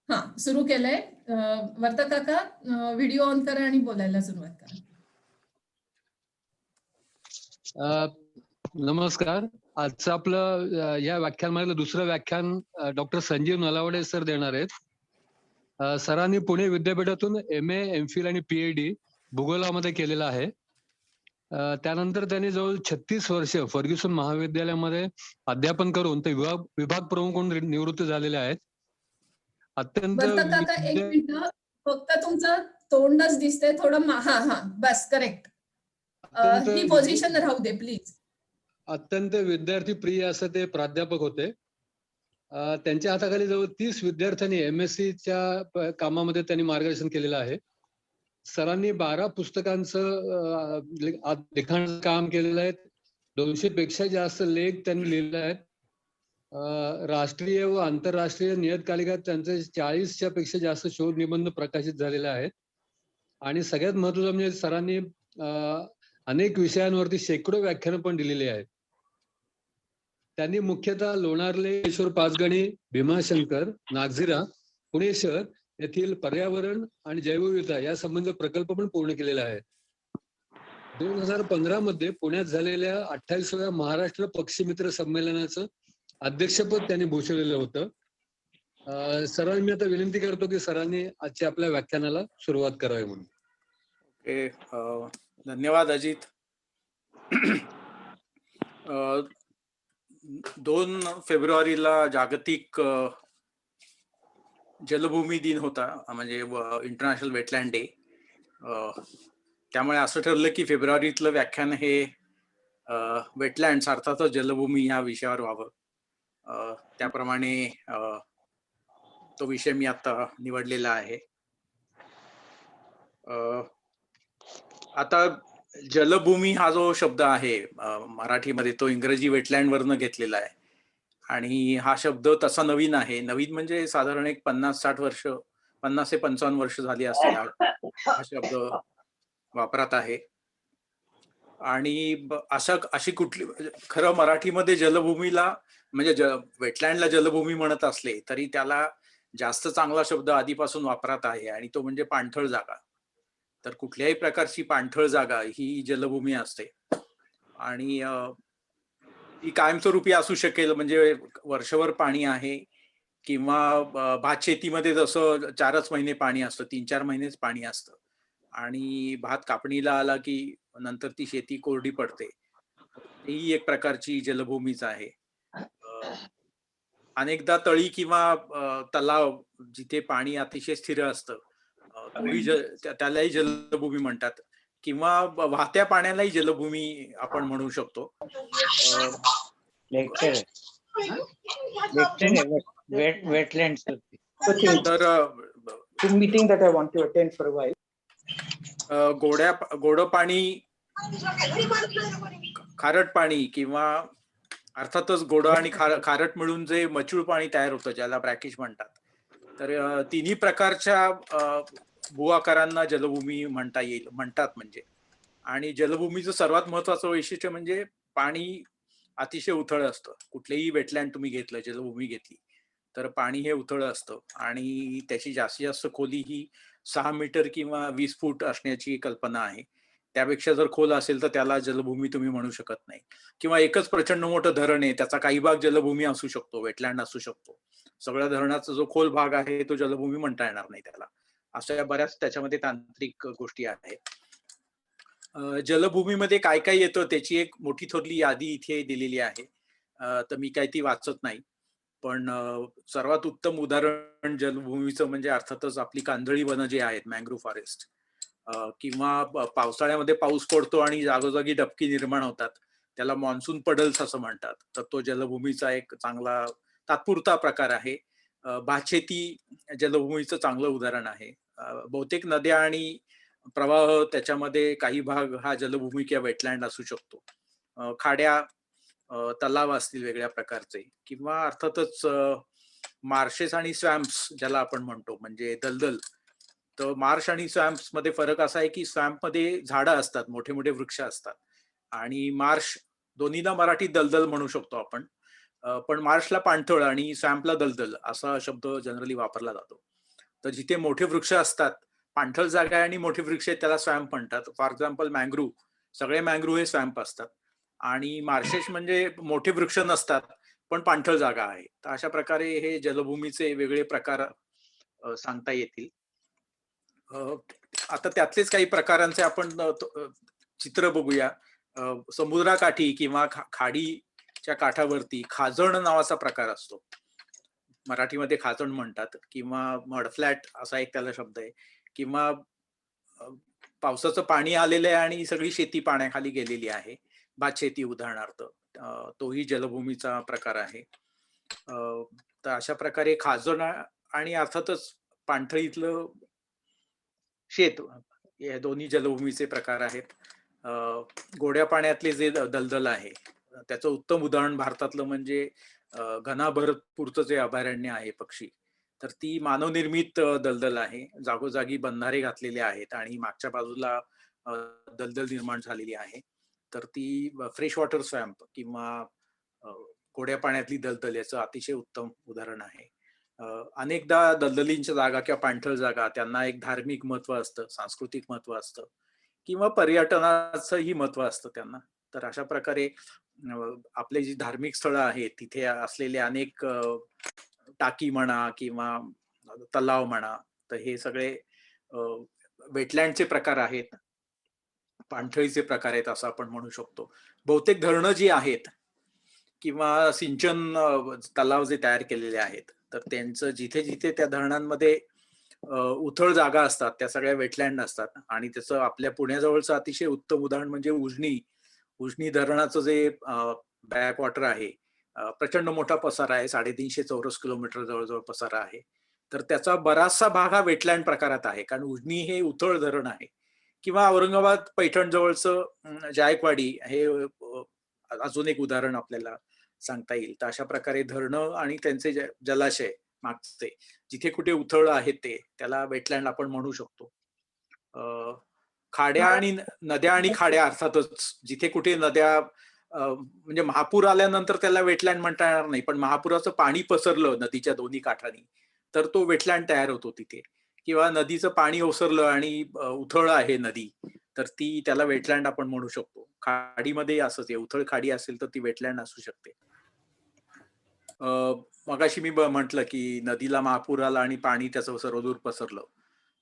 हा सुरू केलंय. वर्ता काका व्हिडिओ ऑन करा आणि बोलायला सुरुवात करा. नमस्कार. आजचं आपलं या व्याख्यानमालेचं दुसरं व्याख्यान डॉक्टर संजीव नलावडे सर देणार आहेत. सरांनी पुणे विद्यापीठातून MA, MPhil आणि PhD भूगोलामध्ये केलेलं आहे. त्यानंतर त्यांनी जवळ 36 वर्ष फर्ग्युसन महाविद्यालयामध्ये अध्यापन करून ते विभाग प्रमुख म्हणून निवृत्त झालेले आहेत. अत्यंत वर्ता काका एक मिनिट, फक्त तुमचं तोंडच दिसतंय थोडं. हा बस करेक्ट. ही पोझिशन राहू दे प्लीज. अत्यंत विद्यार्थी प्रिय असं ते प्राध्यापक होते. त्यांच्या हाताखाली जवळ 30 विद्यार्थ्यांनी MSc कामामध्ये त्यांनी मार्गदर्शन केलेलं आहे. सरांनी 12 पुस्तकांचं लिखाण काम केलेलं आहे. 200 पेक्षा जास्त लेख त्यांनी लिहिलेले आहेत. राष्ट्रीय व आंतरराष्ट्रीय नियतकालिकात त्यांचे 40च्या पेक्षा जास्त शोध निबंध प्रकाशित झालेले आहेत. आणि सगळ्यात महत्त्वाचं म्हणजे सरांनी अनेक विषयांवरती शेकडो व्याख्यानं पण दिलेली आहेत. त्यांनी मुख्यतः लोणारले, किशोर पाचगणी, भीमाशंकर, नागझिरा, पुणे शहर येथील पर्यावरण आणि जैवविविधता या संबंधित प्रकल्प पण पूर्ण केलेला आहे. 2015 मध्ये पुण्यात झालेल्या 28व्या महाराष्ट्र पक्षीमित्र संमेलनाचं अध्यक्षपद त्यांनी भूषवलेलं होतं. सरांनी मी आता विनंती करतो की सरांनी आजच्या आपल्या व्याख्यानाला सुरुवात करावी म्हणून. ओके, धन्यवाद अजित. 2 फेब्रुवारीला जागतिक जलभूमी दिन होता, म्हणजे इंटरनॅशनल वेटलँड डे. त्यामुळे असं ठरलं की फेब्रुवारीतलं व्याख्यान हे वेटलँड्स अर्थातच जलभूमी ह्या विषयावर व्हावं. त्याप्रमाणे तो विषय मी आता निवडलेला आहे. आता जलभूमी हा जो शब्द आहे मराठीमध्ये, तो इंग्रजी वेटलँड वरनं घेतलेला आहे. आणि हा शब्द तसा नवीन आहे. नवीन म्हणजे साधारण एक 50-60 वर्ष, 50 ते 55 वर्ष झाली असतील हा शब्द वापरात आहे. आणि अशी कुठली, खरं मराठीमध्ये जलभूमीला म्हणजे वेटलँडला जलभूमी म्हणत असले तरी त्याला जास्त चांगला शब्द आधीपासून वापरात आहे, आणि तो म्हणजे पाणथळ जागा. तर कुठल्याही प्रकारची पाणथळ जागा ही जलभूमी असते. आणि ती कायमस्वरूपी असू शकेल, म्हणजे वर्षभर पाणी आहे, किंवा भात शेतीमध्ये जसं 4च महिने पाणी असतं, 3-4 महिनेच पाणी असतं, आणि भात कापणीला आला की नंतर ती शेती कोरडी पडते. ही एक प्रकारची जलभूमीच आहे. अनेकदा तळी किंवा तलाव जिथे पाणी अतिशय स्थिर असतं त्यालाही जलभूमी म्हणतात, किंवा वाहत्या पाण्यालाही जलभूमी आपण म्हणू शकतो. गोड पाणी, खारट पाणी, किंवा अर्थातच गोड आणि खारट मिळून जे मचूळ पाणी तयार होतं, ज्याला ब्रॅकिश म्हणतात, तर तिन्ही प्रकारच्या भूआकारांना जलभूमी म्हणतात म्हणजे. आणि जलभूमीचं सर्वात महत्वाचं वैशिष्ट्य म्हणजे पाणी अतिशय उथळ असतं. कुठलेही वेटलँड तुम्ही घेतलं, जलभूमी घेतली, तर पाणी हे उथळ असतं, आणि त्याची जास्तीत जास्त खोली ही 6 मीटर किंवा 20 फूट असण्याची कल्पना आहे. त्यापेक्षा जर खोल असेल तर त्याला जलभूमी तुम्ही म्हणू शकत नाही. किंवा एकच प्रचंड मोठं धरण आहे, त्याचा काही भाग जलभूमी असू शकतो, वेटलँड असू शकतो. सगळ्या धरणाचा जो खोल भाग आहे तो जलभूमी म्हणता येणार नाही त्याला. अशा बऱ्याच त्याच्यामध्ये तांत्रिक गोष्टी आहेत. जलभूमीमध्ये काय काय येतं त्याची एक मोठी थोरली यादी इथे दिलेली आहे, तर मी काही ती वाचत नाही. पण सर्वात उत्तम उदाहरण जलभूमीचं म्हणजे अर्थातच आपली कांदळी वनं जी आहेत, मँग्रोव्ह फॉरेस्ट, किंवा पावसाळ्यामध्ये पाऊस पडतो आणि जागोजागी डबकी निर्माण होतात, त्याला मॉन्सून पडल्स असं म्हणतात. तर तो जलभूमीचा एक चांगला तात्पुरता प्रकार आहे. भातशेती जलभूमीचं चांगलं उदाहरण आहे. बहुतेक नद्या आणि प्रवाह त्याच्यामध्ये काही भाग हा जलभूमी किंवा वेटलँड असू शकतो. खाड्या, तलाव असतील वेगळ्या प्रकारचे, किंवा अर्थातच मार्शेस आणि स्वॅम्प्स ज्याला आपण म्हणतो, म्हणजे दलदल. तर मार्श आणि स्वॅम्प्स मध्ये फरक असा आहे की स्वॅम्प मध्ये झाडं असतात, मोठे मोठे वृक्ष असतात, आणि मार्श, दोन्हीला मराठीत दलदल म्हणू शकतो आपण, पण मार्शला पाणथळ आणि स्वॅम्पला दलदल असा शब्द जनरली वापरला जातो. तर जिथे मोठे वृक्ष असतात, पाणथळ जागा आहे आणि मोठे वृक्ष आहेत, त्याला स्वॅम्प म्हणतात. फॉर एक्झाम्पल मँग्रुव्ह, सगळे मँग्रुव्ह हे स्वॅम्प असतात. आणि मार्शेस म्हणजे मोठे वृक्ष नसतात पण पाणथळ जागा आहे. तर अशा प्रकारे हे जलभूमीचे वेगळे प्रकार सांगता येतील. आता त्यातलेच काही प्रकारांचे आपण चित्र बघूया. समुद्राकाठी किंवा खाडीच्या काठावरती खाजण नावाचा प्रकार असतो. मराठीमध्ये खाजण म्हणतात, किंवा मडफ्लॅट असा एक त्याला शब्द आहे. किंवा पावसाचं पाणी आलेलं आहे आणि सगळी शेती पाण्याखाली गेलेली आहे, भातशेती उदाहरणार्थ, तोही जलभूमीचा प्रकार आहे. तर अशा प्रकारे खाजण आणि अर्थातच पाणथळीतलं शेत, हे दोन्ही जलभूमीचे प्रकार आहेत. गोड्या पाण्यातले जे दलदल आहे, त्याचं उत्तम उदाहरण भारतातलं म्हणजे घनाभरतपूरचं जे अभयारण्य आहे पक्षी, तर ती मानवनिर्मित दलदल आहे. जागोजागी बंधारे घातलेले आहेत आणि मागच्या बाजूला दलदल निर्माण झालेली आहे. तर ती फ्रेश वॉटर स्वॅम्प किंवा गोड्या पाण्यातली दलदल याचं अतिशय उत्तम उदाहरण आहे. अनेकदा दलदलींच्या जागा किंवा पाणथळ जागा, त्यांना एक धार्मिक महत्व असतं, सांस्कृतिक महत्व असतं, किंवा पर्यटनाचंही महत्व असतं त्यांना. तर अशा प्रकारे आपले जी धार्मिक स्थळं आहेत तिथे असलेले अनेक टाकी म्हणा किंवा तलाव म्हणा, तर हे सगळे वेटलँडचे प्रकार आहेत, पाणथळीचे प्रकार आहेत असं आपण म्हणू शकतो. बहुतेक धरणं जी आहेत किंवा सिंचन तलाव जे तयार केलेले आहेत, तर त्यांचं जिथे जिथे त्या धरणांमध्ये उथळ जागा असतात त्या सगळ्या वेटलँड असतात. आणि त्याचं आपल्या पुण्याजवळचं अतिशय उत्तम उदाहरण म्हणजे उजनी धरणाचं जे बॅकवॉटर आहे, प्रचंड मोठा पसारा आहे, 350 चौरस किलोमीटर जवळजवळ पसारा आहे. तर त्याचा बराचसा भाग हा वेटलँड प्रकारात आहे, कारण उजनी हे उथळ धरण आहे. किंवा औरंगाबाद पैठण जवळचं जायकवाडी हे अजून एक उदाहरण आपल्याला सांगता येईल. तर अशा प्रकारे धरणं आणि त्यांचे जलाशय मागचे जिथे कुठे उथळ आहेत ते त्याला वेटलँड आपण म्हणू शकतो. खाड्या आणि नद्या आणि खाड्या, अर्थातच जिथे कुठे नद्या म्हणजे महापूर आल्यानंतर त्याला वेटलँड म्हणता येणार नाही, पण महापुराचं पाणी पसरलं नदीच्या दोन्ही काठानी तर तो वेटलँड तयार होतो तिथे. किंवा नदीचं पाणी ओसरलं आणि उथळ आहे नदी, तर ती त्याला वेटलँड आपण म्हणू शकतो. खाडीमध्ये असंच आहे, उथळ खाडी असेल तर ती वेटलँड असू शकते. मगाशी मी म्हटलं की नदीला महापूर आला आणि पाणी त्याचं सर्वदूर पसरलं,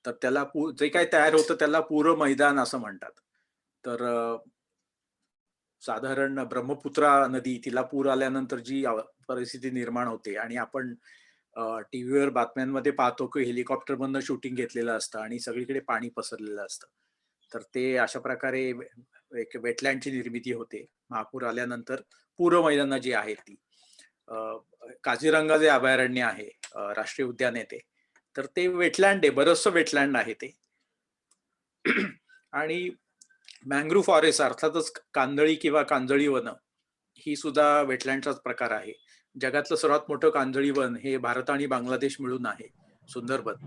तर त्याला जे काही तयार होतं त्याला पूर मैदान असं म्हणतात. तर साधारण ब्रह्मपुत्रा नदी, तिला पूर आल्यानंतर जी परिस्थिती निर्माण होते, आणि आपण टीव्हीवर बातम्यांमध्ये पाहतो की हेलिकॉप्टरमधनं शूटिंग घेतलेलं असतं आणि सगळीकडे पाणी पसरलेलं असतं. तर ते अशा प्रकारे एक वेटलँडची निर्मिती होते महापूर आल्यानंतर. पूर मैदानं जी आहेत ती, काझीरंगा जे अभयारण्य आहे, राष्ट्रीय उद्यान आहे ते, तर ते वेटलँड आहे, बरंचसं वेटलँड आहे ते. आणि मँग्रुव्ह फॉरेस्ट, अर्थातच कांदळी किंवा कांजळी वन, ही सुद्धा वेटलँडचाच प्रकार आहे. जगातलं सर्वात मोठं कांजळी वन हे भारत आणि बांगलादेश मिळून आहे, सुंदरबन.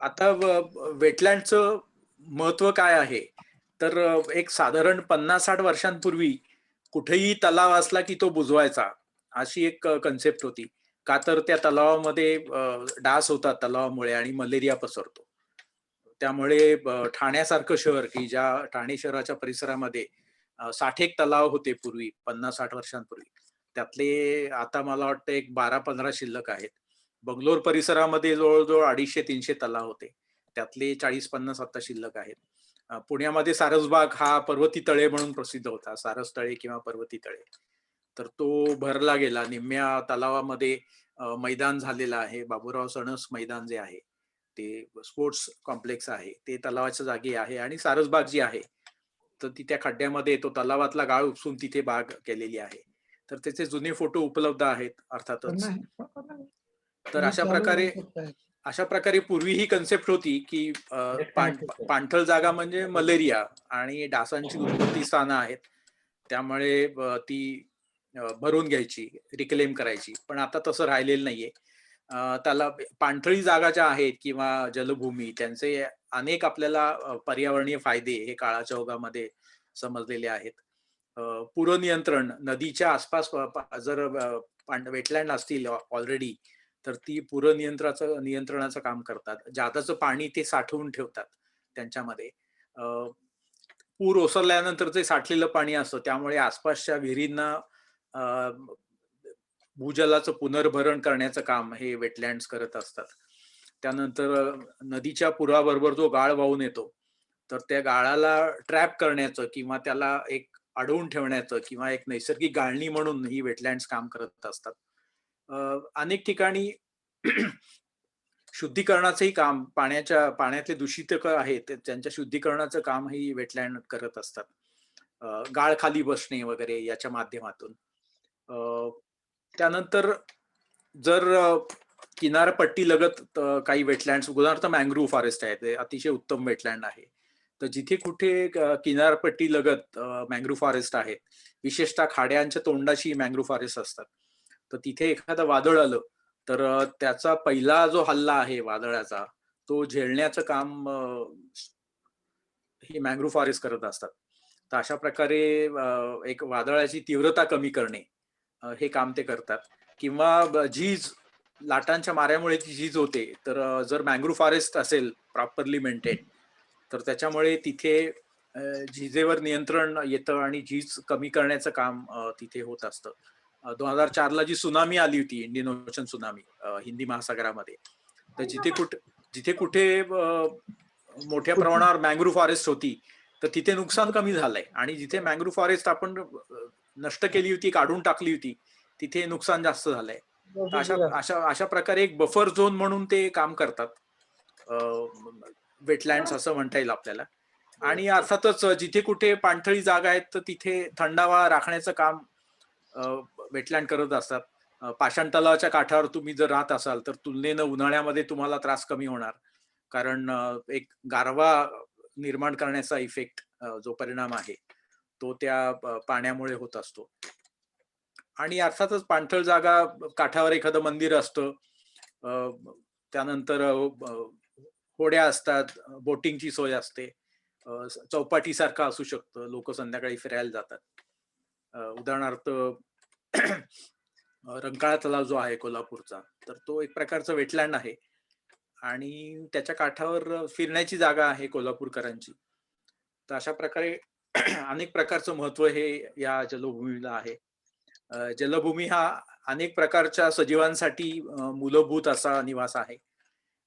आता वेटलँडचं महत्व काय आहे, तर एक साधारण 50-60 वर्षांपूर्वी कुठेही तलाव असला की तो बुजवायचा, अशी एक कन्सेप्ट होती. का तर त्या तलावामध्ये डास होतात तलावामुळे आणि मलेरिया पसरतो. त्यामुळे ठाण्यासारखं शहर, की ज्या ठाणे शहराच्या परिसरामध्ये 60 एक तलाव होते पूर्वी, 50-60 वर्षांपूर्वी, त्यातले आता मला वाटतं एक 12-15 शिल्लक आहेत. बंगलोर परिसरामध्ये जवळजवळ 250-300 तलाव होते, त्यातले 40-50 आता शिल्लक आहेत. पुण्यामध्ये सारसबाग हा पर्वती तळे म्हणून प्रसिद्ध होता, सारस तळे किंवा पर्वती तळे, तर तो भरला गेला. निम्म्या तलावामध्ये मैदान झालेलं आहे. बाबूराव सणस मैदान जे आहे ते स्पोर्ट्स कॉम्प्लेक्स आहे, ते तलावाच्या जागी आहे. आणि सारसबाग जी आहे तर ती त्या खड्ड्यामध्ये तो तलावातला गाळ उपसून तिथे बाग केलेली आहे. तर त्याचे जुने फोटो उपलब्ध आहेत अर्थातच. तर अशा प्रकारे पूर्वी ही कन्सेप्ट होती की पाणथळ जागा म्हणजे मलेरिया आणि डासांची उत्पत्ती स्थानं आहेत, त्यामुळे ती भरून घ्यायची, रिक्लेम करायची. पण आता तसं राहिलेलं नाहीये. त्याला पाणथळी जागा ज्या आहेत किंवा जलभूमी, त्यांचे अनेक आपल्याला पर्यावरणीय फायदे हे काळाच्या ओघामध्ये समजलेले आहेत. पूर नियंत्रण, नदीच्या आसपास जर वेटलँड असतील ऑलरेडी तर ती नियंत्रणाचं काम करतात. जादाचं पाणी ते साठवून ठेवतात त्यांच्यामध्ये. पूर ओसरल्यानंतर जे साठलेलं पाणी असतं त्यामुळे आसपासच्या विहिरींना भूजलाचं पुनर्भरण करण्याचं काम हे वेटलँड्स करत असतात. त्यानंतर नदीच्या पुराबरोबर जो गाळ वाहून येतो तर त्या गाळाला ट्रॅप करण्याचं किंवा त्याला एक अडवून ठेवण्याचं किंवा एक नैसर्गिक गाळणी म्हणून ही वेटलँड्स काम करत असतात. अनेक ठिकाणी शुद्धीकरणाचंही काम पाण्यातले दूषित आहेत त्यांच्या शुद्धीकरणाचं काम ही वेटलँड करत असतात. गाळ खाली बसणे वगैरे याच्या माध्यमातून. त्यानंतर जर किनारपट्टी लगत काही वेटलँड्स उदाहरणार्थ मँग्रोव्ह फॉरेस्ट आहे ते अतिशय उत्तम वेटलँड आहे. तर जिथे कुठे किनारपट्टी लगत मँग्रोव्ह फॉरेस्ट आहेत विशेषतः खाड्यांच्या तोंडाशी मँग्रोव्ह फॉरेस्ट असतात. तर तिथे एखादं वादळ आलं तर त्याचा पहिला जो हल्ला आहे वादळाचा तो झेलण्याचं काम हे मँग्रोव्ह फॉरेस्ट करत असतात. तर अशा प्रकारे एक वादळाची तीव्रता कमी करणे हे काम ते करतात. किंवा झीज लाटांच्या माऱ्यामुळे जी झीज होते तर जर मँग्रोव्ह फॉरेस्ट असेल प्रॉपरली मेंटेन तर त्याच्यामुळे तिथे झीजेवर नियंत्रण येतं आणि झीज कमी करण्याचं काम तिथे होत असतं. 2004ला जी सुनामी आली होती इंडियन ओशन सुनामी हिंदी महासागरामध्ये तर जिथे कुठे मोठ्या प्रमाणावर मँग्रोव्ह फॉरेस्ट होती तर तिथे नुकसान कमी झालंय आणि जिथे मँग्रोव्ह फॉरेस्ट आपण नष्ट केली होती काढून टाकली होती तिथे नुकसान जास्त झालंय. अशा प्रकारे एक बफर झोन म्हणून ते काम करतात वेटलँड्स असं म्हणता येईल आपल्याला. आणि अर्थातच जिथे कुठे पाणथळी जागा आहेत तर तिथे थंडावा राखण्याचं काम वेटलँड करत असतात. पाषाण तलावाच्या काठावर तुम्ही जर राहत असाल तर तुलनेनं उन्हाळ्यामध्ये तुम्हाला त्रास कमी होणार कारण एक गारवा निर्माण करण्याचा इफेक्ट जो परिणाम आहे तो त्या पाण्यामुळे होत असतो. आणि अर्थातच पाणथळ जागा काठावर एखादं मंदिर असतं त्यानंतर होड्या असतात बोटिंगची सोय असते चौपाटी सारखं असू शकतं लोक संध्याकाळी फिरायला जातात. उदाहरणार्थ रंकाळा तलाव जो आहे कोल्हापूरचा तर तो एक प्रकारचा वेटलँड आहे आणि त्याच्या काठावर फिरण्याची जागा आहे कोल्हापूरकरांची. तर अशा प्रकारे अनेक प्रकारचं महत्व हे या जलभूमीला आहे. जलभूमी हा अनेक प्रकारच्या सजीवांसाठी मूलभूत असा निवास आहे.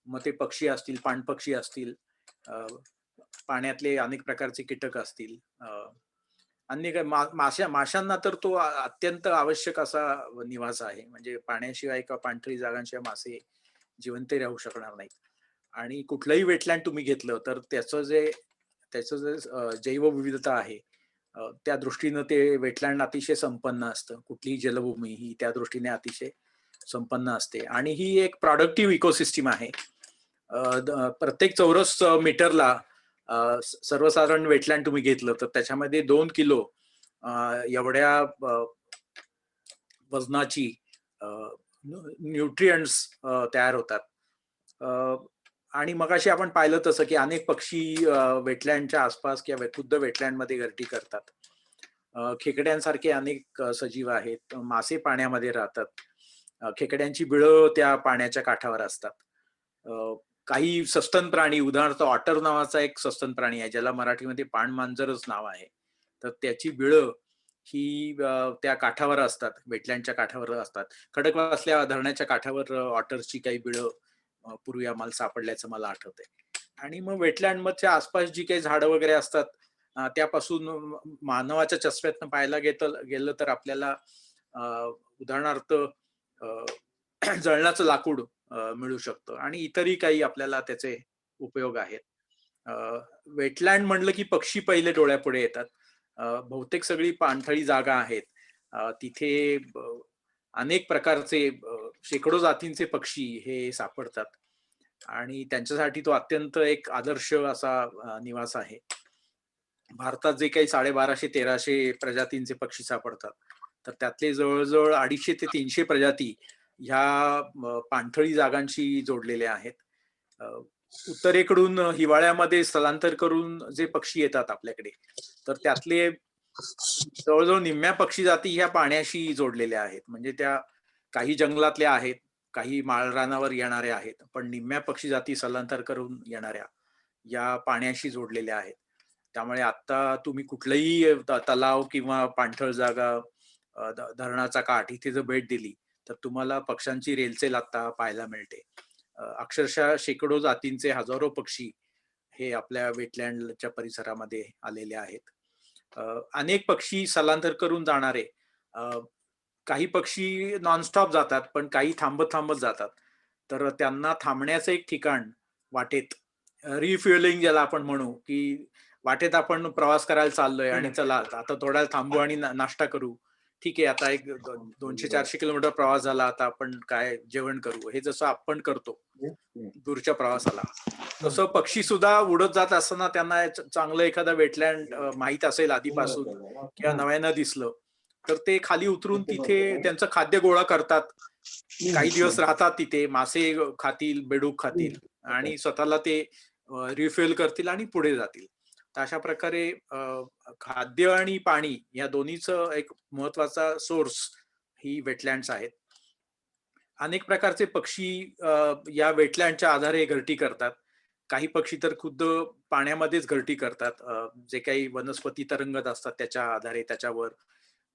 मग ते पक्षी असतील पाणपक्षी असतील पाण्यातले अनेक प्रकारचे कीटक असतील अनेक माशांना तर तो अत्यंत आवश्यक असा निवास आहे. म्हणजे पाण्याशिवाय किंवा पाणथळी जागांशिवाय मासे जिवंत राहू शकणार नाहीत. आणि कुठलंही वेटलँड तुम्ही घेतलं तर त्याचं जे जैवविविधता आहे त्या दृष्टीनं ते वेटलँड अतिशय संपन्न असतं. कुठलीही जलभूमी ही त्या दृष्टीने अतिशय संपन्न असते आणि ही एक प्रोडक्टिव्ह इकोसिस्टीम आहे. प्रत्येक चौरस मीटरला सर्वसाधारण वेटलँड तुम्ही घेतलं तर त्याच्यामध्ये 2 किलो एवढ्या वजनाची न्यूट्रिएंट्स तयार होतात. आणि मगाशी आपण पाहिलं तसं की अनेक पक्षी वेटलँडच्या आसपास किंवा खुद्द वेटलँडमध्ये घरटी करतात. खेकड्यांसारखे अनेक सजीव आहेत. मासे पाण्यामध्ये राहतात. खेकड्यांची बिळं त्या पाण्याच्या काठावर असतात. काही सस्तन प्राणी उदाहरणार्थ ऑटर नावाचा एक सस्तन प्राणी आहे ज्याला मराठीमध्ये पाणमांजरच नाव आहे. तर त्याची बिळं ही त्या काठावर असतात वेटलँडच्या काठावर असतात. खडकवासल्या धरणाच्या काठावर ऑटरची काही बिळं पूर्वी आम्हाला सापडल्याचं मला आठवतंय. आणि मग वेटलँडच्या आसपास जी काही झाडं वगैरे असतात त्यापासून मानवाच्या चष्म्यातनं पाहायला गेलं तर आपल्याला उदाहरणार्थ जळणाचं लाकूड मिळू शकतं आणि इतरही काही आपल्याला त्याचे उपयोग आहेत. वेटलँड म्हणलं की पक्षी पहिले डोळ्यापुढे येतात. बहुतेक सगळी पाणथळी जागा आहेत तिथे अनेक प्रकारचे शेकडो जातींचे पक्षी हे सापडतात आणि त्यांच्यासाठी तो अत्यंत एक आदर्श असा निवास आहे. भारतात जे काही 1250-1300 प्रजातींचे पक्षी सापडतात तर त्यातले जवळजवळ 250 ते 300 प्रजाती ह्या पाणथळी जागांशी जोडलेल्या आहेत. उत्तरेकडून हिवाळ्यामध्ये स्थलांतर करून जे पक्षी येतात आपल्याकडे तर त्यातले जवळजवळ निम्म्या पक्षी जाती ह्या पाण्याशी जोडलेल्या आहेत. म्हणजे त्या काही जंगलातल्या आहेत काही माळरानावर येणाऱ्या आहेत, पण निम्म्या पक्षी जाती स्थलांतर करून येणाऱ्या या पाण्याशी जोडलेल्या आहेत. त्यामुळे आता तुम्ही कुठलंही तलाव किंवा पाणथळ जागा, धरणाचा काठ इथे जर भेट दिली तर तुम्हाला पक्ष्यांची रेलचेल आता पाहायला मिळते. अक्षरशः शेकडो जातींचे हजारो पक्षी हे आपल्या वेटलँडच्या परिसरामध्ये आलेले आहेत. अनेक पक्षी स्थलांतर करून जाणारे, काही पक्षी नॉनस्टॉप जातात, पण काही थांबत थांबत जातात. तर त्यांना थांबण्याचं एक ठिकाण वाटेत, रिफ्युएलिंग ज्याला आपण म्हणू, की वाटेत आपण प्रवास करायला चाललोय आणि चला आता थोडा वेळ थांबू आणि नाश्ता करू. ठीक आहे, आता एक 200-400 किलोमीटर प्रवास झाला, आता आपण काय जेवण करू, हे जसं आपण करतो दूरच्या प्रवासाला, तसं पक्षी सुद्धा उडत जात असताना त्यांना चांगलं एखादा वेटलँड माहित असेल आधीपासून किंवा नव्यानं दिसलं तर ते खाली उतरून तिथे त्यांचं खाद्य गोळा करतात. काही दिवस राहतात तिथे, मासे खातील, बेडूक खातील आणि स्वतःला ते रिफिल करतील आणि पुढे जातील. तर अशा प्रकारे खाद्य आणि पाणी या दोन्हीचं एक महत्वाचा सोर्स ही वेटलँड्स आहेत. अनेक प्रकारचे पक्षी या वेटलँडच्या आधारे घरटी करतात. काही पक्षी तर खुद्द पाण्यामध्येच घरटी करतात, जे काही वनस्पती तरंगत असतात त्याच्या आधारे त्याच्यावर,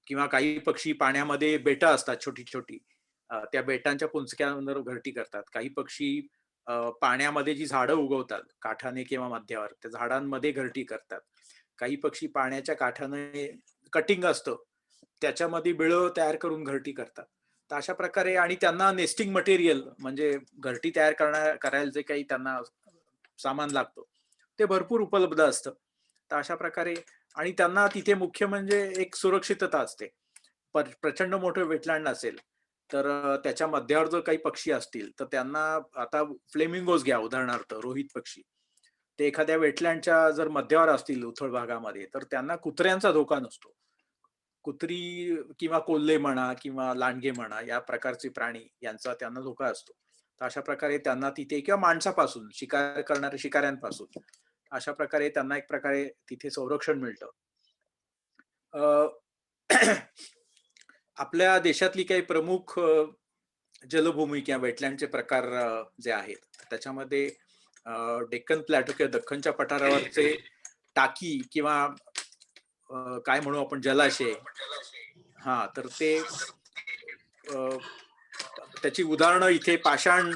किंवा काही पक्षी पाण्यामध्ये बेटं असतात छोटी छोटी, त्या बेटांच्या पुंजक्यांवर घरटी करतात. काही पक्षी पाण्यामध्ये जी झाडं उगवतात काठाने किंवा मध्यावर त्या झाडांमध्ये घरटी करतात. काही पक्षी पाण्याच्या काठाने कटिंग असतं त्याच्यामध्ये बिळं तयार करून घरटी करतात. तर अशा प्रकारे, आणि त्यांना नेस्टिंग मटेरियल म्हणजे घरटी तयार करायला जे काही त्यांना सामान लागतं ते भरपूर उपलब्ध असतं. तर अशा प्रकारे, आणि त्यांना तिथे मुख्य म्हणजे एक सुरक्षितता असते. प्रचंड मोठं वेटलँड असेल तर त्याच्या मध्यावर जर काही पक्षी असतील तर त्यांना, आता फ्लेमिंगोज घ्या उदाहरणार्थ, रोहित पक्षी, ते एखाद्या वेटलँडच्या जर मध्यावर असतील उथळ भागामध्ये तर त्यांना कुत्र्यांचा धोका नसतो. कुत्री किंवा कोल्हे म्हणा किंवा लांडगे म्हणा या प्रकारचे प्राणी यांचा त्यांना धोका असतो. तर अशा प्रकारे त्यांना तिथे, किंवा माणसापासून, शिकार करणाऱ्या शिकाऱ्यांपासून, अशा प्रकारे त्यांना एक प्रकारे तिथे संरक्षण मिळतं. आपल्या देशातली काही प्रमुख जलभूमी किंवा वेटलँडचे प्रकार जे आहेत त्याच्यामध्ये डेक्कन प्लॅटो किंवा दख्खनच्या पठारावरचे टाकी किंवा काय म्हणू आपण, जलाशय, हा, तर ते त्याची उदाहरणं इथे पाषाण,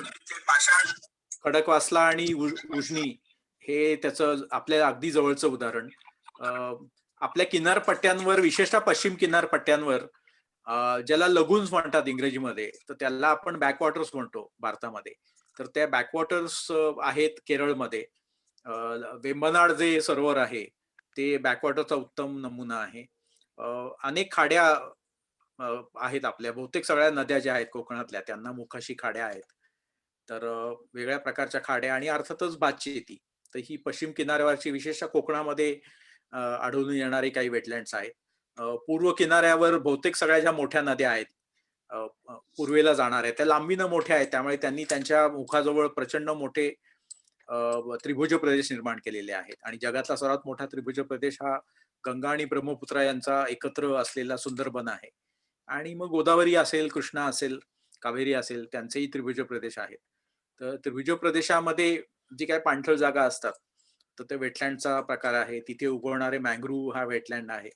खडकवासला आणि उजनी हे त्याचं आपल्या अगदी जवळचं उदाहरण. आपल्या किनारपट्ट्यांवर, विशेषतः पश्चिम किनारपट्ट्यांवर, ज्याला लगून्स म्हणतात इंग्रजीमध्ये, तर त्याला आपण बॅकवॉटर्स म्हणतो भारतामध्ये. तर त्या बॅकवॉटर्स आहेत केरळमध्ये. वेंबनाड जे सरोवर आहे ते बॅकवॉटरचा उत्तम नमुना आहे. अनेक खाड्या आहेत आपल्या, बहुतेक सगळ्या नद्या ज्या आहेत कोकणातल्या त्यांना मुखाशी खाड्या आहेत. तर वेगळ्या प्रकारच्या खाड्या, आणि अर्थातच भातशेती. तर ही पश्चिम किनाऱ्यावरची, विशेषतः कोकणामध्ये आढळून येणारे काही वेटलँड्स आहेत. पूर्व किनाऱ्यावर बहुतेक सगळ्या ज्या मोठ्या नद्या आहेत पूर्वेला जाणाऱ्या, त्या लांबीनं मोठ्या आहेत, त्यामुळे त्यांनी त्यांच्या मुखाजवळ प्रचंड मोठे त्रिभुज प्रदेश निर्माण केलेले आहेत. आणि जगातला सर्वात मोठा त्रिभुज प्रदेश हा गंगा आणि ब्रह्मपुत्रा यांचा एकत्र असलेला सुंदरबन आहे. आणि मग गोदावरी असेल, कृष्णा असेल, कावेरी असेल, त्यांचेही त्रिभुज प्रदेश आहेत. तर त्रिभुज प्रदेशामध्ये जी काही पाणथळ जागा असतात तर ते वेटलँडचा प्रकार आहे. तिथे उगवणारे मँग्रोव्ह हा वेटलँड आहे.